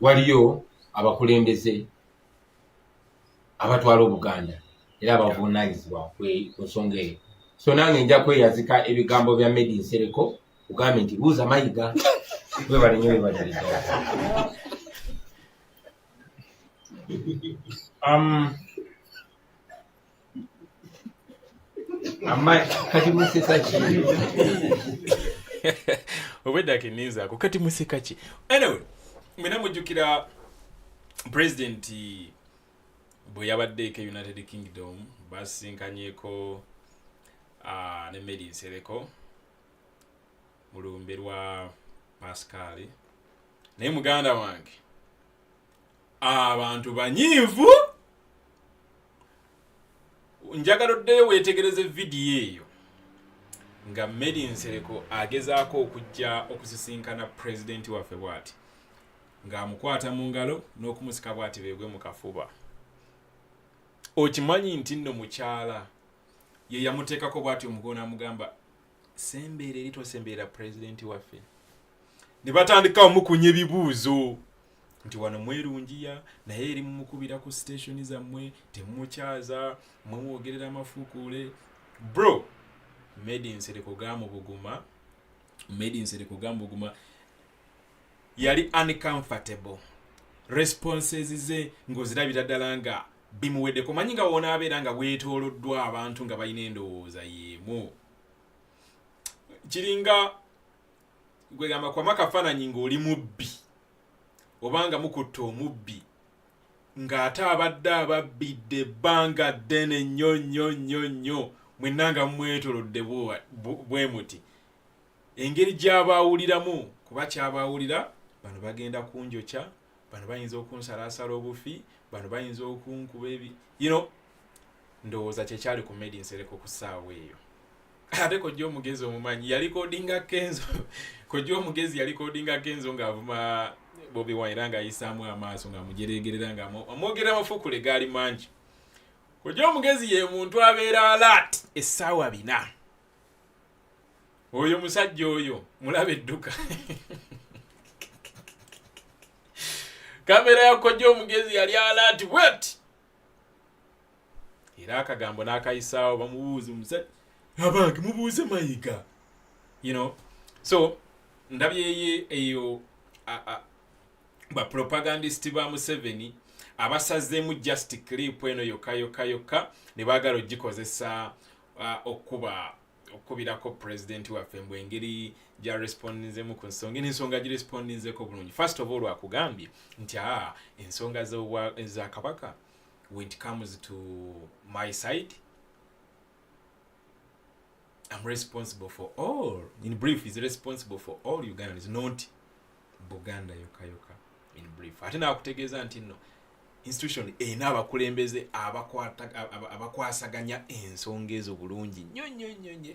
waliyo abakulembeze abatwala Obuganda era abavunaanyizibwa ku nsonga eyo so nange nja kweyazika ebigambo bya Made in Sereko ugambe nti buuza mayiga webale nnyo webaliriza. Amai kati museka ki. Obwedda keninza ko kati museka ki. Anyway, mwena mujjukira President bwe yabaddeeko United Kingdom basinkanyeko ne Medi Nsereko mu lumbe lwa Pascal naye muganda wange abantu banyiivu. Njagala oddeyo weetegereze vidiyo eyo nga Medi Nsereko agezaako okujja okusisinkana pulezidenti waffe bw'ati ng'amukwata mu ngalo n'okumusika bw'ati beegwe mu kafuba. Okimanyi nti nno mukyala ye yamuteekako bw'ati omukono amugamba sembeera eri tosembeera pulezidenti waffe. Ne batandika omukunya ebibuuzo nti wano mwerungiya naye eri mumukubira ku sitationi zammwe temumukyaza mumwogerera amafuukuule. Bro, Medi Nsereko gamubuguma yali uncomfortable. Responses ze ng'ozirabira ddala nga bimuweddeko. Manyi nga wona abeera nga weetooloddwa abantu nga balina endowooza yeemu. Kiringa gwegamba kwa makafaananyi ng'oli mubbi obanga mukutte omubbi ng'ate abadde ababbidde ebbanga ddene nnyo mwenna nga mumwetolodde bwe muti. Engeri gy'abaawuliramu kuba kyabaawulira bano bagenda kunjokya, bano bayinza okunsalaasala obufi, bano bayinza okunkuba ndowooza kyekyali ku Medi Nsereko ku ssaawa eyo. Ate kojja omugezi omumanyi yalikodinga Kenzo ng'avuma Bobiwine era ng'ayisaamu amaaso ng'amujeregerera ng'amwogerera amafuukule gaali mangi. Kojja omugezi ye muntu abeera alert essaawa 4. Oyo musajja oyo mulaba edduka. Kamera ya kojja omugezi yali alert bwet. Era akagambo n'akayisaawo bamubuuza omusajja abange mubuuze mayiga. So ndabyeye eyo ba propagandist ba Museveni abasazeemu just clip eno yokka ne baagala ogikozesa okubirako president waffe mbwe engeri gya respondinzemu ku nsonga n'ensonga girespondinzeko bulungi. First of all wakugambye nti ensonga za kabaka when it comes to my side I'm responsible for all. In brief, is responsible for all Ugandans, not Buganda yoka. In brief. Ate nakutegeeza nti nno institution ena abakulembeze abakwasaganya ensonga ezo bulungi nnyo.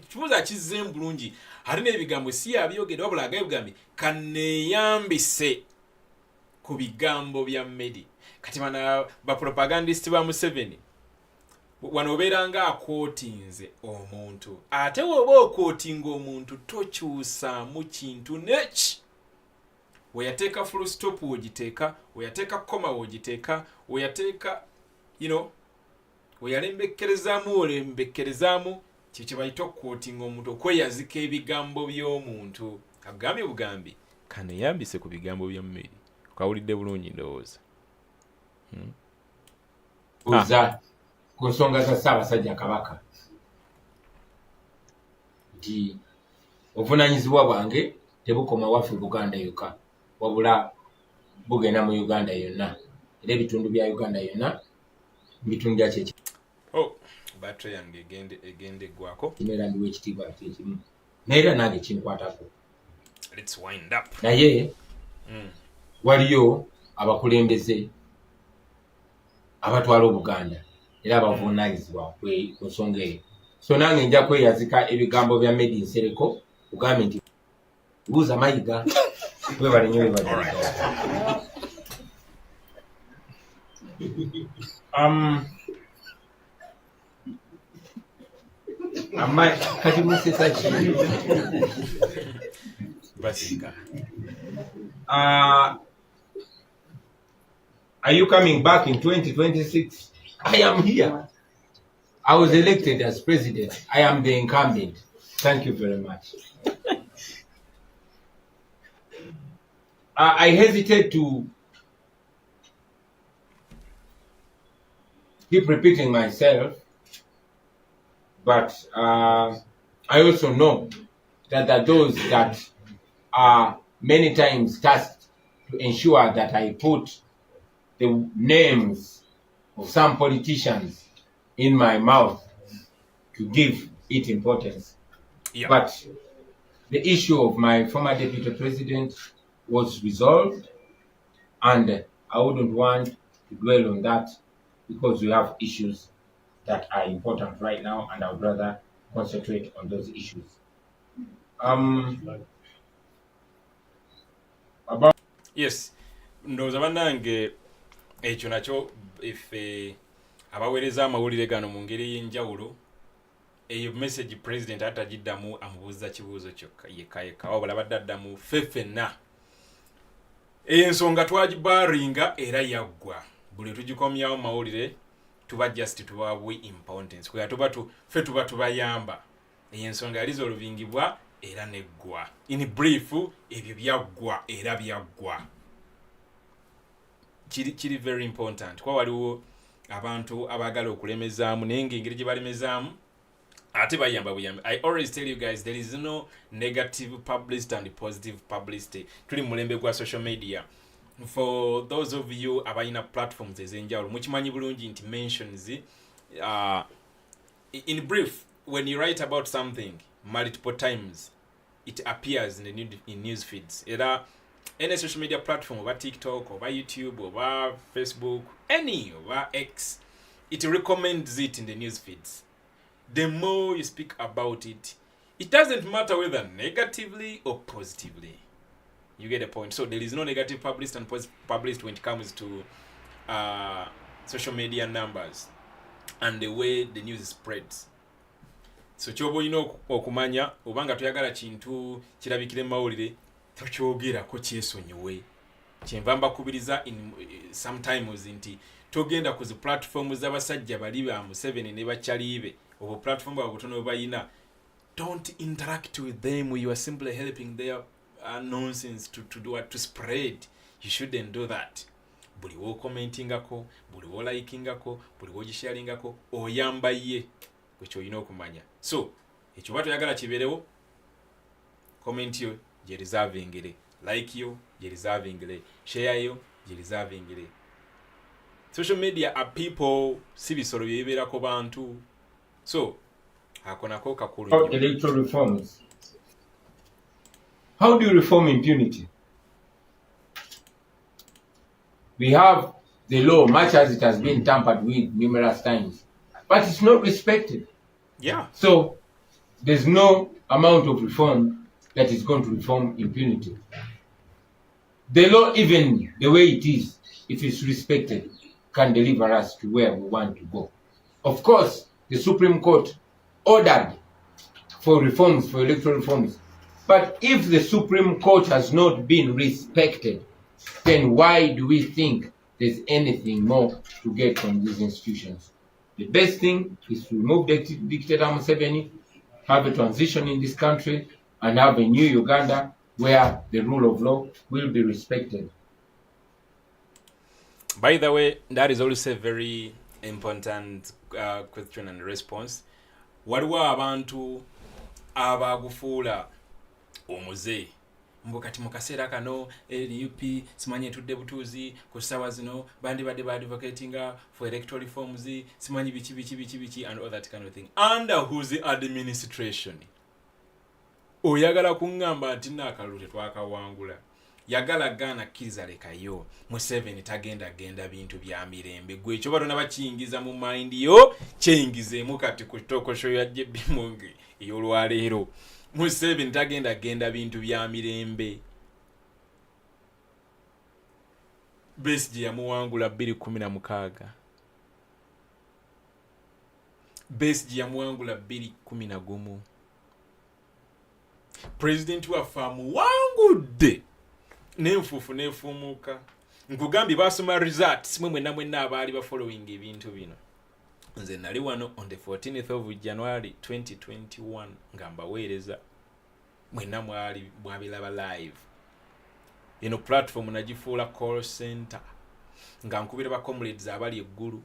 Kibuuza kizze bulungi. Ate n'ebigambo si yabyogedde wabula agambye kaneeyambise ku bigambo bya Medi. Kati bana ba propagandist ba Museveni wano obeera nga akootinze omuntu. Ate woba okootinga omuntu tokyusaamu kintu neki. Weyateeka full stop wogiteeka, weyateeka koma wogiteeka, weyateeka weyalembekkerezaamu kye bayita okootinga omuntu, okweyazika ebigambo by'omuntu. Agambye bugambi kaneeyambise ku bigambo bya Medi. Kawulidde bulungi ndowooza. Ku nsonga za Ssaabasajja Kabaka nti obuvunaanyizibwa bwange tebukoma waffe Buganda yokka wabula bugenda mu Uganda yonna era ebitundu bya Uganda yonna bitundira kyeki. Battery yange egende eggwako. Kimera ndiwe ekitiibwa kyekimu naye nange kinkwatako. Let's wind up. Naye waliyo abakulembeze abatwala Obuganda era abavunaanyizibwa ku nsonga eyo. So nange nja kweyazika ebigambo bya Medi Nsereko ugambe nti buuza mayiga webale nnyo kati musesa ki Basika. Are you coming back in 2026? I am here. I was elected as president. I am the incumbent. Thank you very much. I hesitate to keep repeating myself, But I also know that there are those that are many times tasked to ensure that I put the names of some politicians in my mouth to give it importance. Yeah. But the issue of my former deputy president was resolved, and I wouldn't want to dwell on that because we have issues that are important right now, and I would rather concentrate on those issues. About Yes, ndowooza bannange ekyo nakyo ife abaweereza amawulire gano mu ngeri y'enjawulo eyo message president atagiddamu amubuuza kibuuzo kyokka yekka wabula badde addamu ffenna eyo ensonga twagibaringa era yaggwa buli tugikomyawo mu mawulire tuba just tubawe importance kuya ffe tuba tubayamba eyo ensonga yali zoluvingibwa era neggwa in brief ebyo byaggwa era byaggwa kiri very important kwa waliwo abantu abagala okulemezaamu naye ng'engeri gye balemezaamu ate bayamba buyambi. I always tell you guys there is no negative publicity and positive publicity. Tuli mulembe gwa social media. For those of you abayina platforms ezenjawulo mukimanyi bulungi nti mentions in brief when you write about something multiple times it appears in news feeds. Era any social media platform over TikTok over YouTube over Facebook any over X it recommends it in the news feeds. The more you speak about it, it doesn't matter whether negatively or positively. You get the point. So there is no negative published and positive published when it comes to social media numbers and the way the news spreads. So kyobo ino okumanya obanga tuyagala kintu kirabikire mawulire tokyogera ko kyesonyiwe. Kyenva mbakubiriza in sometimes nti togenda ku zi platforms z'abasajja bali ba Museveni ne bakyalibe. Or platform bayina, don't interact with them. You are simply helping their nonsense to spread. You shouldn't do that. Buli wo commentingako, buli wo likingako, buli wo gisharingako, oyamba ye kwecho oyina okumanya. So ekyo batuyagala kiberewo, comment yo gye reservingire, like yo gye reservingire, share yo gye reservingire. Social media are people si bisolo byeberako bantu. So, electoral reforms. How do you reform impunity? We have the law, much as it has been tampered with numerous times, but it's not respected. Yeah. So, there's no amount of reform that is going to reform impunity. The law, even the way it is, if it's respected, can deliver us to where we want to go. Of course, the Supreme Court ordered for reforms, for electoral reforms. But if the Supreme Court has not been respected, then why do we think there's anything more to get from these institutions? The best thing is to remove dictator Museveni, have a transition in this country, and have a new Uganda where the rule of law will be respected. By the way, that is also a very important question and response. Waliwo abantu abagufuula omuze mbu kati mu kaseera kano LUP simanyi etudde butuuzi ku ssaawa zino bandi badde ba advocatinga for electoral reforms simanyi biki and all that kind of thing under whose administration. Oyagala kuŋŋamba nti n'akalulu tetwakawangula yagala gana kkiriza lekayo Museveni tagenda bintu bya mirembe gwe ekyo batona bakiyingiza mu mind yo kyeyingizeemu kati ku tokosho ya JBMuwonge ey'olwaleero. Museveni tagenda bintu bya mirembe. Besigye yamuwangula 2016. Besigye yamuwangula 2011. President waffe amuwangudde n'enfuufu n'efuumuuka. Nkugambye basoma results mwenna abaali ba following ebintu bino. Nze nali wano on the 14th of January 2021 nga mbaweereza mwenna mwabiraba live. Eno platform nagifuula call center nga nkubira ba comrades abali eggulu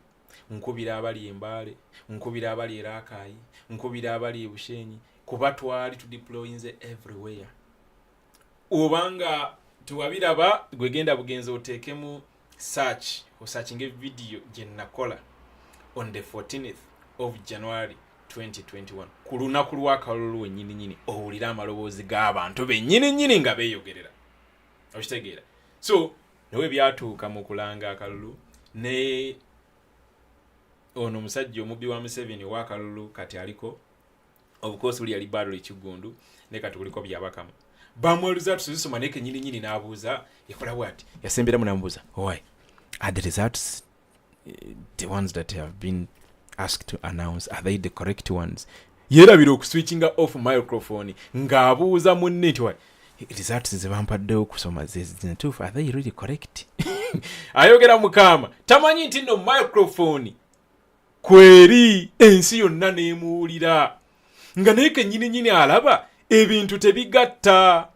nkubira abali Embale, nkubira abali Rakai, nkubira abali Bushenyi, kuba twali to deployinze everywhere. Obanga tuwabiraba gwegenda bugenzo otekemu search, searching video gye nakola on the 14th of January 2021. Ku lunaku lw'akalulu wennyini owulira amaloboozi g'abantu bennyini nga beeyogerera. Okitegeera. So, nawe byatuuka mu kulanga akalulu ne ono musajja omubbi wa Museveni w'akalulu kati aliko of course uli yali Badru Kigundu ne kati kuliko byabakamu. Bamweruza tusoma ne kennyini n'abuuza yakola bwati yasembera mu namubuuza why are the results the ones that have been asked to announce, are they the correct ones? Yerabira okuswitchinga off microphone ng'abuuza munne nti results ze bampaddeyo okusoma zintuufu, are they really correct? Ayogera Mukama tamanyi nti no microphone kweri ensi yonna n'emuwulira nga naye kennyini alaba ebintu tebigatta.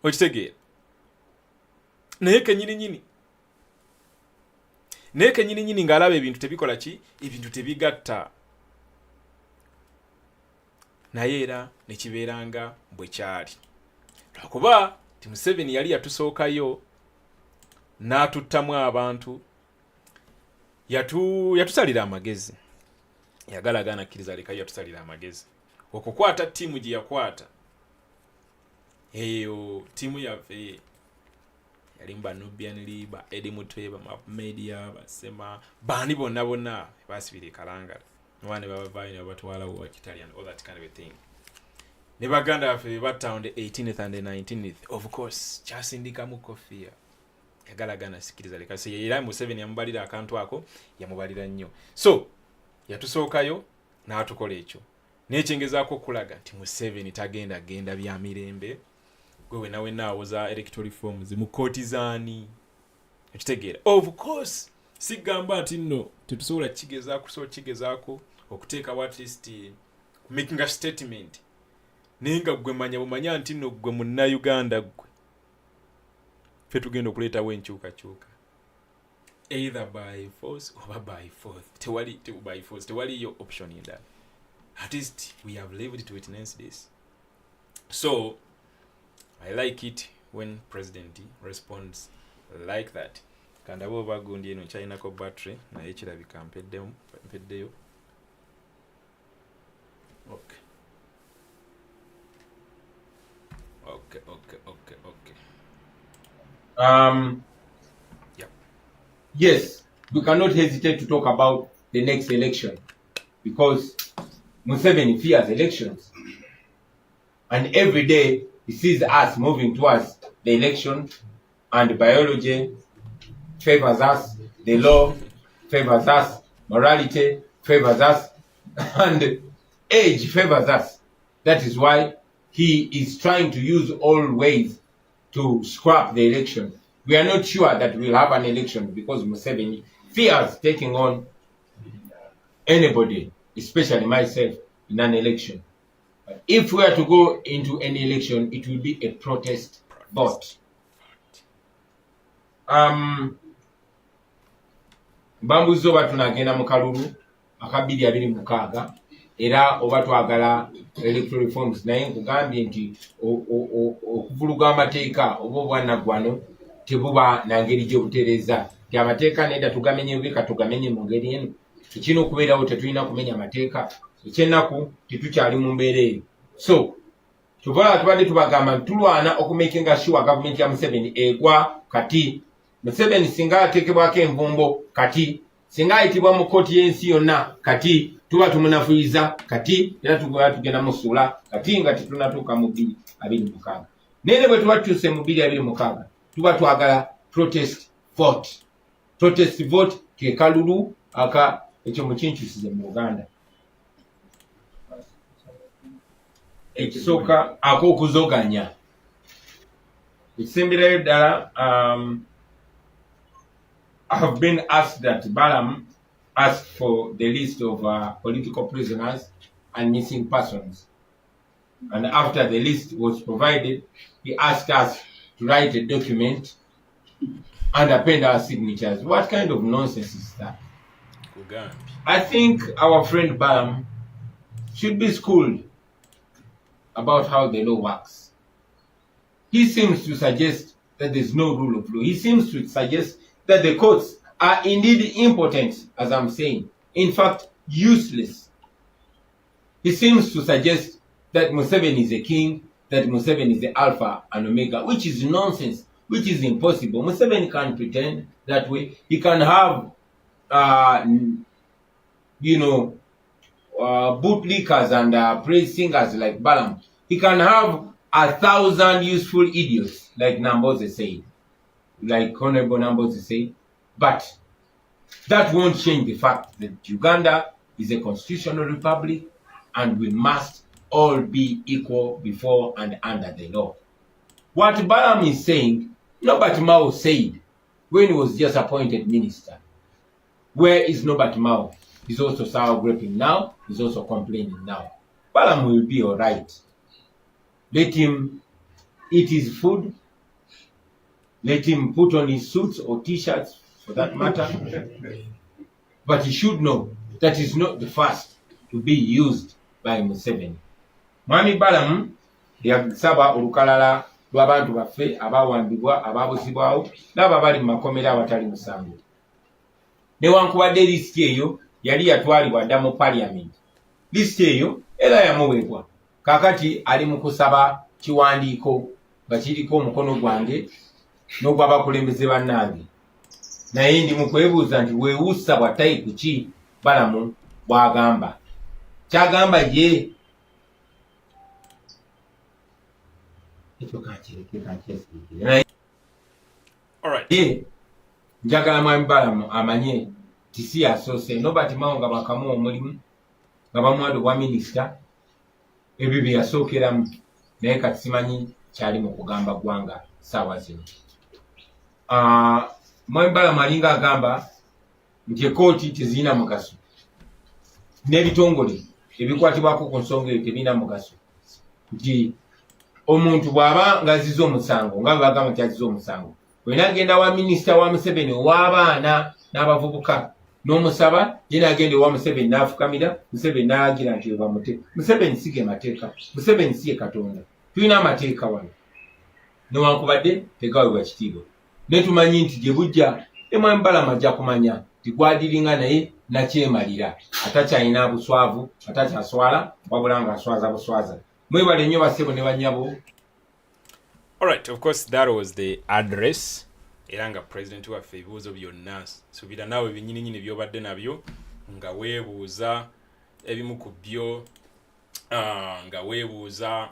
Okitegeera? Naye kennyini ng'alaba ebintu tebikola ki? Ebintu tebigatta. Naye era ne kibeeranga bwe kyali. Lwakuba ti Museveni yali yatusookayo n'atuttamu abantu, yatusalira amagezi. Yagalagana akkiriza leka yatusalira amagezi. Okukwata ttiimu gye yakwata, eyo ttiimu yaffe yali Nubian Liba, Eddie Mutweba, Media, Basema, bani bonna basibira e Kalangala. Nwane babavayo ne babatwala wa Kitalian, all that kind of a thing. Ne baganda baffe batta on the 18th and the 19th. Of course, kyasindika mu kofia. Yagalagana sikiriza leka. So era Museveni yamubalira akantu ako, yamubalira nnyo. So, yatusookayo n'atukola ekyo. N'ekyengezaako okulaga nti Museveni tagenda bya mirembe. Gwe nawe naawoza electoral forms mu kotizaani. Okitegeera. Of course, sigamba nti nno tetusobola kigezaako okuteeka at least making a statement. Naye nga gwe bumanya nti nno gwe Munnayuganda gwe. Ffe tugenda okuleetawo enkyukakyuka. Either by force or by force. By force. Tewali your option in that. At least we have lived to witness this. So, I like it when President responds like that. Kanda bo bagundi eno China ko battery na ekirabika mpeddeyo. Okay. Yeah. Yes, we cannot hesitate to talk about the next election because Museveni fears elections. And every day he sees us moving towards the election, and biology favors us, the law favors us, morality favors us, and age favors us. That is why he is trying to use all ways to scrap the election. We are not sure that we'll have an election because Museveni fears taking on anybody, especially myself, in an election. But if we are to go into an election, it will be a protest vote. Bambuzo oba tunagenda mu kalulu aka 2026 era oba twagala electoral reforms, naye nkugambye nti okuvuluga amateeka oba obwannagwano tebuba na ngeri gy'obutereeza. Ti amateeka nedda tugamenye bika tugamenye mu ngeri eno. Tekirina okubeerawo tetulina kumenya amateeka. Ekyennaku tetukyali mu mbeera eyo. So tuvala tubadde tubagamba tulwana okumakinga sure government ya Museveni egwa kati. Museveni singa ateekebwako envumbo kati, singa ayitibwa mu kkooti y'ensi yonna kati, tuba tumunafuyiza kati, era tugenda musuula kati nga tetunatuuka mu 2026. Naye bwe tuba tutuuse mu 2026 tuba twagala protest vote. Protest vote ke kalulu aka ekyo mukinkyusize mu Uganda. Ekisooka ak'okuzoganya. Ekisemberayo ddala I have been asked that Balaam asked for the list of political prisoners and missing persons. And after the list was provided, he asked us to write a document and append our signatures. What kind of nonsense is that? Kugambi. I think our friend Balam should be schooled about how the law works. He seems to suggest that there's no rule of law. He seems to suggest that the courts are indeed impotent, as I'm saying. In fact, useless. He seems to suggest that Museveni is a king, that Museveni is the Alpha and Omega, which is nonsense, which is impossible. Museveni can't pretend that way. He can have, bootlickers and praise singers like Balaam. He can have 1,000 useful idiots, like Namboze said, like Honorable Namboze said, but that won't change the fact that Uganda is a constitutional republic and we must all be equal before and under the law. What Balaam is saying, Norbert Mao said when he was just appointed minister. Where is Norbert Mao? He's also sour graping now, he's also complaining now. Balaam will be all right. Let him eat his food. Let him put on his suits or t-shirts, for that matter. But he should know that he's not the first to be used by Museveni. Mwami Balaam yasaba olukalala lw'abantu baffe abawambibwa ababuzibwawo n'abo abali mu makomera abatali musango. Newankubadde lisiti eyo yali yatwalibwa dda mu parliament. Lisiti eyo era yamuweebwa. Kakati ali mu kusaba kiwandiiko nga kiriko omukono gwange n'ogw'abakulembeze bannange. Naye ndi mu kwebuuza nti weewuusa bwa tayipu ki Balaam bw'agamba. Kyagamba ye ye njagala mwami Balaam amanye ti si asoose Norbert Mao nga bakamuwa omulimu nga bamuwadde obwa minisita ebyo bye yasookeramu naye kati simanyi kyali mu kugamba ggwanga ssaawa zino. Mwami Balaam alinga agamba nti ekooti tezirina mugaso n'ebitongole ebikwatibwako ku nsonga eyo tebirina mugaso, nti omuntu bw'aba ng'azizza omusango nga bwe bagamba nti azizza omusango, bwe n'agenda wa minisita wa Museveni ow'abaana n'abavubuka n'omusaba ye n'agenda ewa Museveni n'afukamira, Museveni n'alagira nti bamute. Museveni si ge mateeka, Museveni si ye Katonda. Tulina amateeka wano newankubadde tegaweebwa kitiibwa. Ne tumanyi nti gye bujja Mwami Balaam ajja kumanya nti gwadiringa naye nakyemalira, atakyalina buswavu, atakyaswala wabula ng'aswaza buswaza. Mwebale nnyo bassebo ne bannyabo. Alright, of course that was the address. Era nga president waffe ebibuuzo byonna suubira naawe binnyininyini by'obadde nabyo nga weebuuza ebimu ku byo nga weebuuza.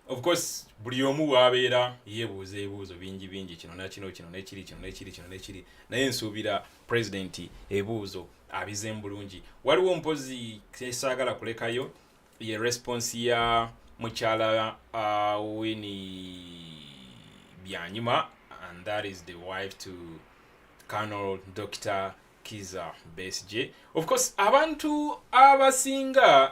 Of course buli omu waabeera yeebuuza ebibuuzo bingi bingi, kino nakino, kino nekiri, kino nekiri, kino nekiri, naye nsuubira president ebibuuzo abizeemu bulungi. Waliwo mpozi saagala kulekayo ye response ya mukyala Winnie Byanyima, and that is the wife to Colonel Dr. Kiza Besigye. Of course abantu abasinga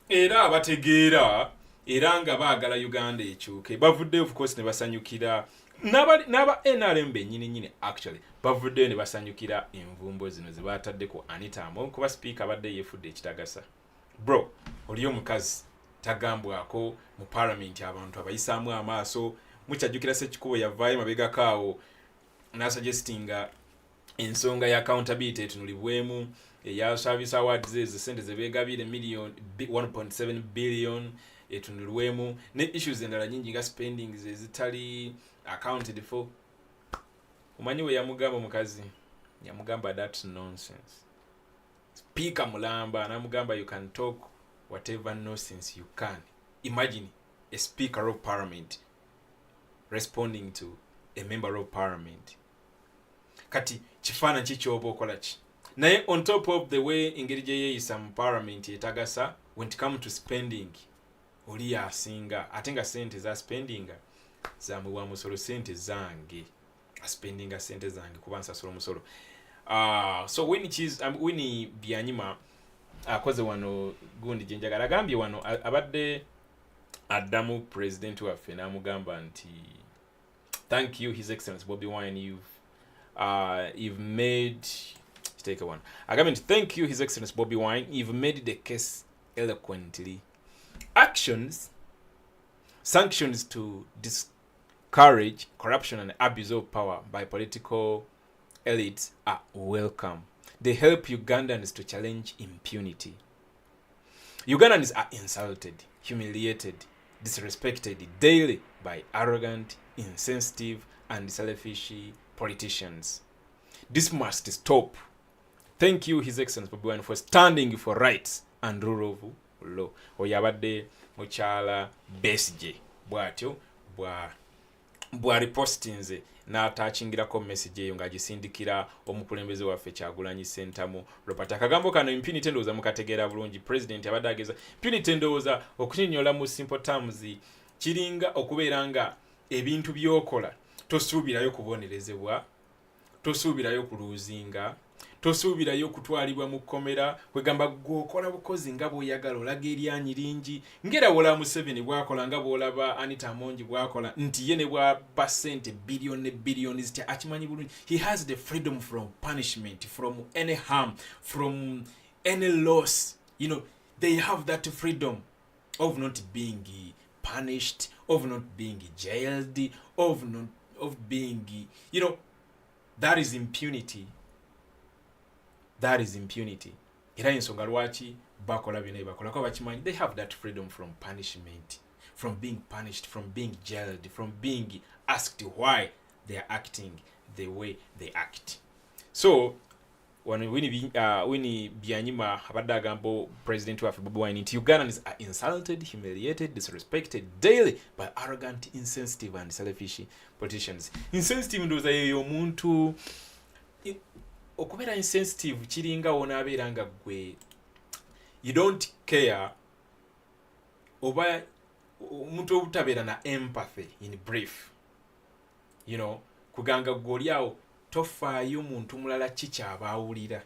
era abategeera era nga baagala Uganda ekyuke bavudde of course ne basanyukira n'aba NRM bennyini actually bavuddeyo ne basanyukira envumbo zino ze baataddeko Anita Among kuba speaker abadde yeefudde ekitagasa. Bro, oliyo mukazi tagambwako mu parliament abantu abayisaamu amaaso. Mukyajjukira Ssekikubo yavaayo mabegako awo n'asuggestinga ensonga ya accountability etunulibwemu eya service awards ezo sente ze beegabire million 1.7 billion etunulibwemu ne issues endala nyingi nga spending ezitali accounted for. Omanyi we yamugamba mukazi, yamugamba that nonsense. Speaker mulamba namugamba you can talk whatever nonsense you can. Imagine a speaker of parliament responding to a member of parliament. Kati chifana chichobo okolachi. Naye on top of the way engeri gye yeeyisa mu parliament etagasa, when it comes to spending oli asinga ate nga sente za spendinga zamuwa musolo sente zange aspendinga sente zange kuba nsasula musolo. So Winnie Byanyima akoze wano gundi gye njagala agambye wano abadde addamu president waffe n'amugamba nti thank you His Excellency Bobiwine, you've you've made, take a one. Government, thank you, His Excellency Bobiwine. You've made the case eloquently. Actions, sanctions to discourage corruption and abuse of power by political elites are welcome. They help Ugandans to challenge impunity. Ugandans are insulted, humiliated, disrespected daily by arrogant, insensitive, and selfish politicians. This must stop. Thank you, His Excellency Bobiwine, for standing for rights and rule of law. Oyabadde mukyala Besigye bwatyo bwa repostinze n'ataakingirako message eyo ng'agisindikira omukulembeze waffe Kyagulanyi Ssentamu Robert. Akagambo kano impunity ndowooza mukategeera bulungi. President abadde ageza impunity ndowooza okunyonnyola mu simple terms kiringa okubeera nga ebintu by'okola tosuubirayo kubonerezebwa, tosuubirayo kuluuzinga, tosuubirayo kutwalibwa mu kkomera, kwegamba gw'okola bukozi nga bw'oyagala olaga eryanyi lingi ngera wola Museveni bw'akola nga bw'olaba Anita Amongi bw'akola nti ye ne bw'aba ssente billion ne billions ti akimanyi bulungi. He has the freedom from punishment, from any harm, from any loss. You know, they have that freedom of not being punished, of not being jailed, of being, you know, that is impunity. That is impunity. Era ensonga lwaki bakola byonna bakola ko bakimanyi. They have that freedom from punishment, from being punished, from being jailed, from being asked why they are acting the way they act. So when Winnie Byanyima abadde agamba President waffe Bobiwine nti Ugandans are insulted, humiliated, disrespected daily by arrogant, insensitive and selfish politicians. Insensitive ndowooza yeyo omuntu okubeera insensitive kiringa wonaabeera nga gwe you don't care oba omuntu obutabeera na empathy in brief, you know, kuganga gw'oli awo tofaayo muntu mulala kikyaba awulira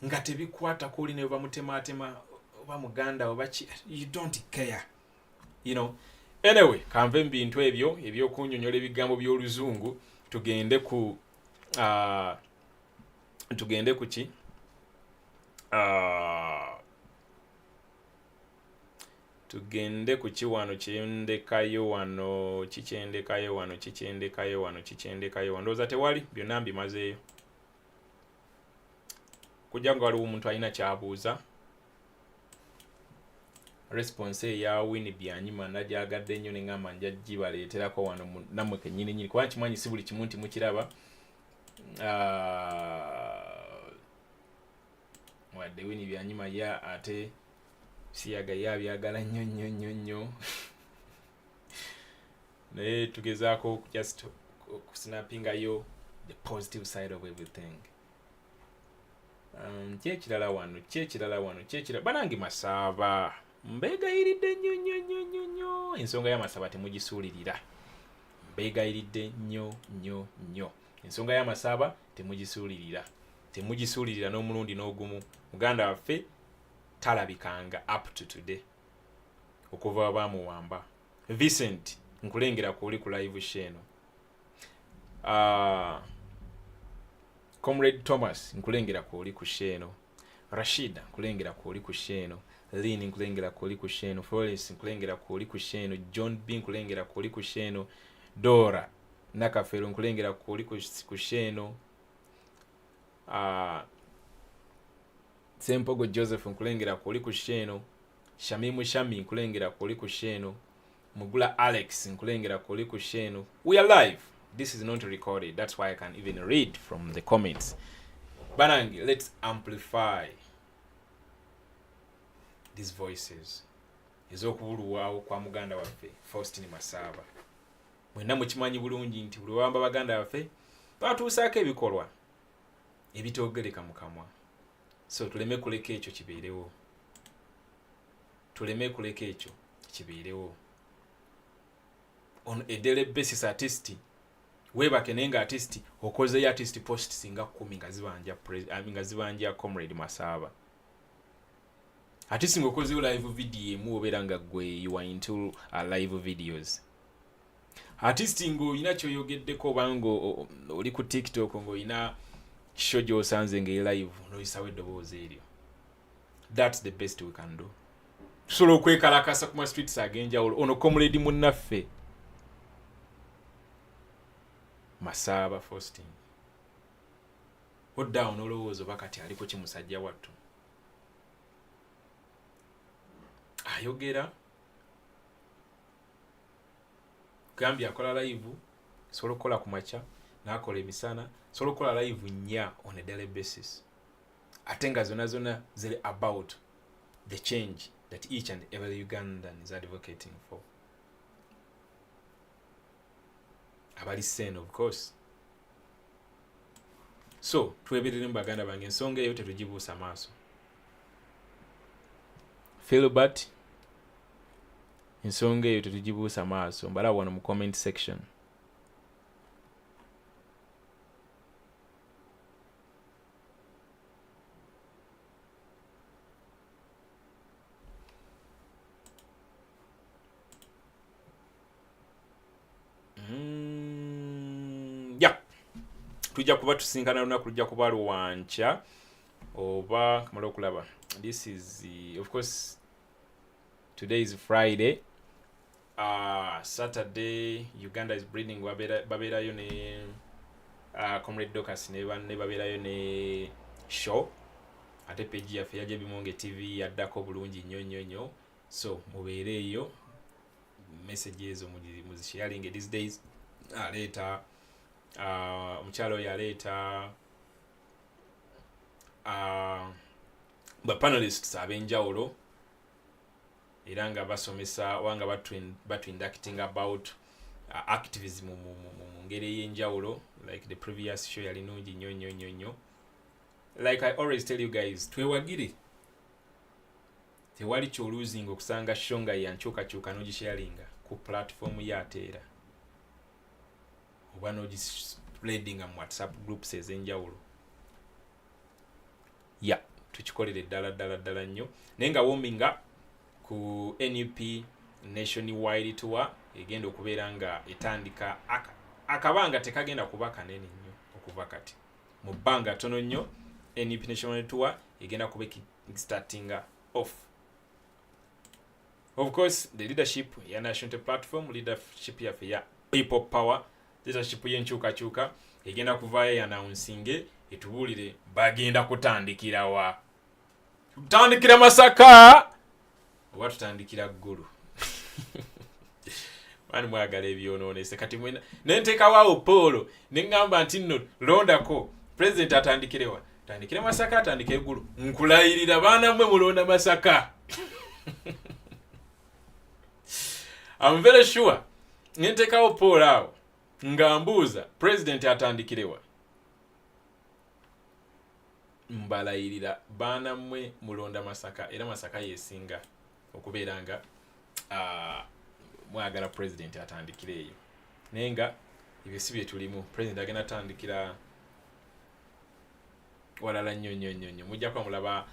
nga tebikwata kuli ne bamutemaatema oba muganda oba you don't care, you know. Anyway, kanve mu bintu ebyo ebyokunnyonnyola ebigambo by'oluzungu tugende ku ki tugende ku kiwano kyendekayo wano kikyendekayo wano ndowooza tewali byonna mbimazeeyo kujja nga waliwo omuntu alina kyabuuza. Response eya Winnie Byanyima nagyagadde nnyo neŋŋamba nja gibaleeterako wano nammwe kennyini kuba kimanyi si buli kimu nti mukiraba. Wadde Winnie Byanyima ya ate siyaga yabyagala nnyo naye tugezaako just kusnappingayo the positive side of everything. Kyekirala wano banange Masaaba mbeegayiridde nnyo ensonga ya Masaaba temugisuulirira. Mbeegayiridde nnyo ensonga ya Masaaba temugisuulirira n'omulundi n'ogumu. Muganda waffe talabikanga up to today okuva baamuwamba. Vincent nkulengera kuli ku live sheno. Comrade Thomas nkulengera kuli ku sheno. Rashida nkulengera kuli ku sheno. Lynn nkulengera kuli ku sheno. Florence nkulengera kuli ku sheno. John B nkulengera kuli ku sheno. Dora Nakafero nkulengera kuli ku sheno. Sempogo Joseph nkulengera kuli ku sheno. Shami nkulengera kuli ku sheno. Mugula Alex nkulengera kuli ku sheno. We are live. This is not recorded. That's why I can even read from the comments. Banangi, let's amplify these voices. Ez'okubulwawo kwa muganda waffe Faustin Masaaba. Mwenna mukimanyi bulungi nti buli wamba baganda waffe batuusaako ebikolwa ebitoogereka mu kamwa. So tuleme kuleka ekyo kibeerewo. On a daily basis artist webake nenga artist okoze artist post singa 10 nga zibanja Comrade Masaaba. Artist ngokoze live video mu obeera nga gwe you are into live videos. artist ng'olina kyoyogeddeko oba ng'oli ku TikTok ng'olina show gy'osanze ng'eri live n'oyisawo eddoboozi eryo. That's the best we can do. Tusobola okwekalakasa ku ma streets ag'enjawulo. Ono comrade munnaffe Masaaba Faustin. Odda onolowooza oba kati aliko ki musajja wattu. Ayogera gambye akola live, sobola okukola ku makya n'akola emisana, sobola okukola live nnya on a daily basis. Ate nga zonna ziri about the change that each and every Ugandan is advocating for. Abali sane, of course. So, tweberere mbaganda bange ensonga eyo tetugibuusa maaso. Philbert, ensonga eyo tetugibuusa maaso. Mbala wano mu comment section. Tujja kuba tusinkana lunaku lujja kuba Luwanca oba kamala okulaba. This is of course today is Friday. Saturday Uganda is breeding baberayo ne Comrade Advocacy ne banne baberayo ne show ate page yaffe ya JBMuwonge TV yaddako bulungi nnyo. So mubeereyo messages muzisharing these days. Later omukyalo yaleeta ba panelists ab'enjawulo era nga basomesa wanga batu inducting about activism mu ngeri ey'enjawulo, like the previous show yali nungi nnyo. Like I always tell you guys, twewagire tewali kyoluzinga okusanga show nga yankyukakyuka n'ogisharinga ku platform yateera oba n'ogispreading mu WhatsApp groups ez'enjawulo. Tukikolere ddala nnyo naye nga wominga ku NUP nationwide tour egenda okubeera nga etandika akabanga tekagenda kuba kanene nnyo okuva kati mu bbanga tono nnyo. NUP nationwide tour egenda kuba starting off. Of course the leadership ya national platform, leadership yaffe ya people power, leadership y'enkyukakyuka egenda kuvaayo announcing etubuulire bagenda kutandikira wa. Tutandikira Masaka oba tutandikira Ggulu. Mani mwagala ebyonoonese kati mwena nenteekawaawo Paul neŋŋamba nti nno londako president atandikirewa, tandikire Masaka atandikire Ggulu. Nkulayirira baana mmwe mulonda Masaka. I'm very sure nenteekawo Paul awo nga mbuuza president atandikirewa, mbalayirira baana mmwe mulonda Masaka era Masaka yesinga okubeera nga mwagala president atandikire eyo. Naye nga ebyo si bye tulimu. President agenda atandikira walala nnyo. Mujja kuba mulaba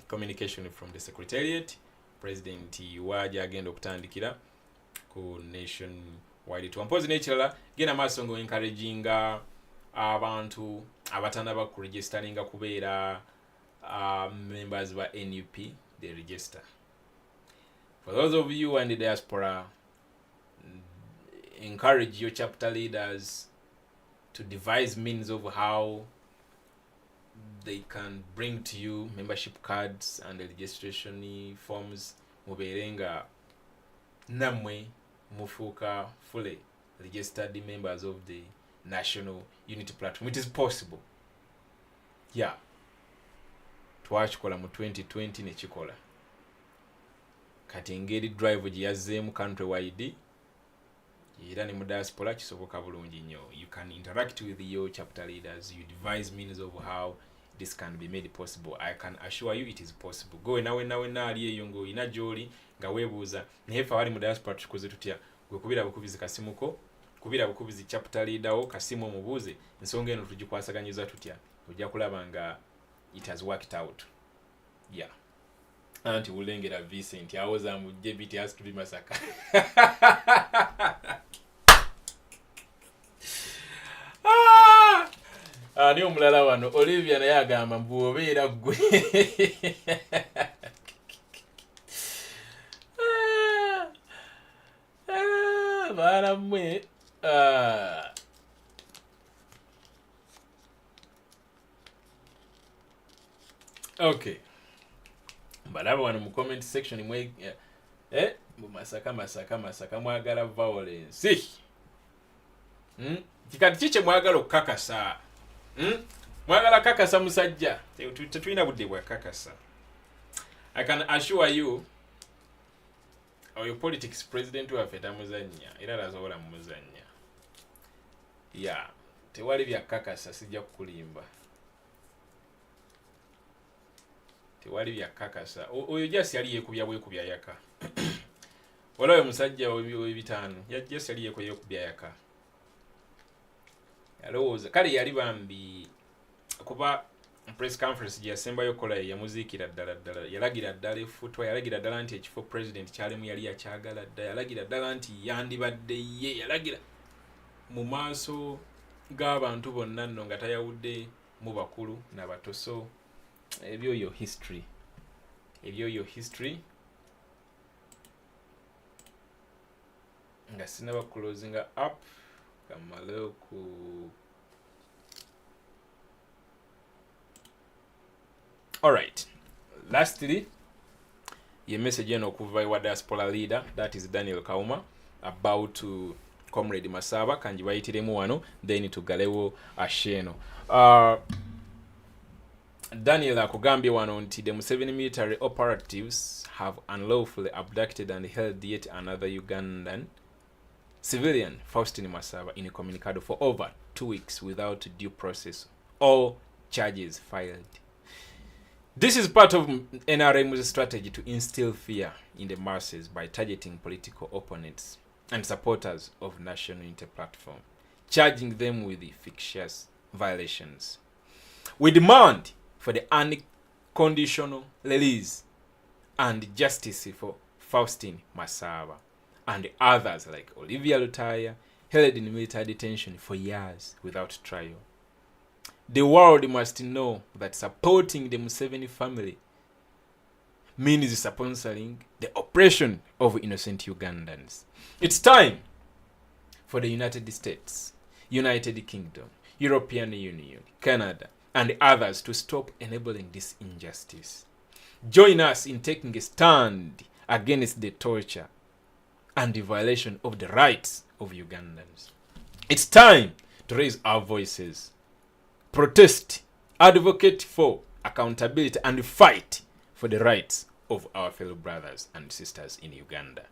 communication from the secretariat. President waja agenda okutandikira ku nation wide tour. Mpozi n'ekirala genda maaso ngo encouraginga abantu abatanaba ku registeringa kubeera members ba NUP, they register. For those of you in the diaspora, encourage your chapter leaders to devise means of how they can bring to you membership cards and the registration forms. Muberenga namwe mufuka fully registered members of the national unity platform. It is possible. Twakikola mu 2020 nekikola. Kati engeri drive gye country wide era ne mu diaspora kisoboka bulungi nnyo. You can interact with your chapter leaders, you devise means of how this can be made possible. I can assure you it is possible. Go na ali eyo ngo ina joli nga webuuza naye fa wali mu diaspora tukoze tutya gwe kubira bukubizi kasimuko kubira bukubizi chapter leader wo kasimu omubuuze ensonga eno tugikwasaganyiza tutya ojja kulaba nga it has worked out. Anti Ulengera Vincent awoza mu JBT has to be Masaka. Ani omulala wano Olivia naye agamba mbu obeera ggwe. Baana mmwe. Okay. Balaba wano mu comment section mwe masaka mwagala violence. Kikati kiche mwagala okukakasa. Mwagala kakasa musajja. Tetulina budde bwa kakasa. I can assure you your politics president waffe tamuzannya era lazobola mumuzannya. Yeah, tewali bya kakasa sijja kukulimba. Tewali bya kakasa. Oyo just yali yekubya bwekubya yaka. Wala oyo musajja w'ebitaano just yali yekubya yaka. Yalowooza kale yali bambi kuba press conference gye yasembayo kola yamuziikira ddala yalagira ddala effutwa yalagira ddala nti ekifo president kyalimu yali yakyagala ddala yalagira ddala nti yandibadde ye yalagira mu maaso g'abantu bonna nno nga tayawudde mu bakulu n'abatoso. Ebyo yo history nga sinaba closing up kamale ku. Alright, lastly ye message eno okuva ewa diaspora leader, that is Daniel Kauma, about to comrade Masaaba kanji bayitiremu wano then tugalewo asheno. Daniel akugambye wano nti the Museveni military operatives have unlawfully abducted and held yet another Ugandan civilian, Faustin Masaaba, in a communicado for over 2 weeks without due process or charges filed. This is part of NRM's strategy to instill fear in the masses by targeting political opponents and supporters of National Unity Platform, charging them with fictitious violations. We demand for the unconditional release and justice for Faustin Masaaba and others like Olivia Lutaya, held in military detention for years without trial. The world must know that supporting the Museveni family means sponsoring the oppression of innocent Ugandans. It's time for the United States, United Kingdom, European Union, Canada, and others to stop enabling this injustice. Join us in taking a stand against the torture and the violation of the rights of Ugandans. It's time to raise our voices, protest, advocate for accountability, and fight for the rights of our fellow brothers and sisters in Uganda.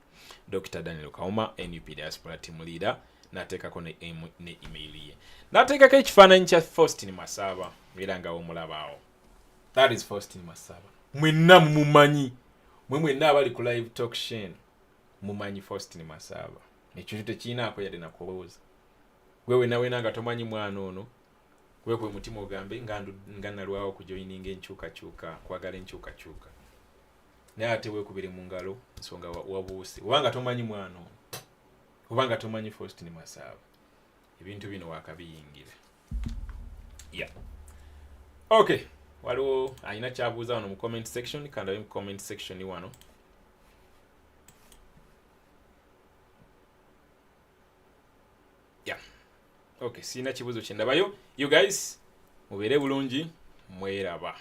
Dr. Daniel Kauma, NUP Diaspora Team Leader, nateekako ne email ye. Nateekako ekifaananyi kya Faustin Masaaba, era nga omulabaawo. That is Faustin Masaaba. Mwenna mumanyi. Mwenna abali ku live talk shen. Mumanyi Faustin Masaaba. Ekyo tekinaako yadde nakulowooza. Gwewe nawe nanga tomanyi mwana ono. Gwe kwe mutima ogambe nga nalwawo kujoininga enkyukakyuka, kwagala enkyukakyuka. Naye ate weekubire mu ngalo nsonga wabuuse. Obanga tomanyi mwana ono. Obanga tomanyi Faustin Masaaba. Ebintu bino wakabiyingira. Yeah. Okay. Waliwo alina kyabuuza wano mu comment section, kandabe mu comment section wano. Yeah. Okay, sina kibuuzo kye ndabayo. You guys, mubeere bulungi, mweraba.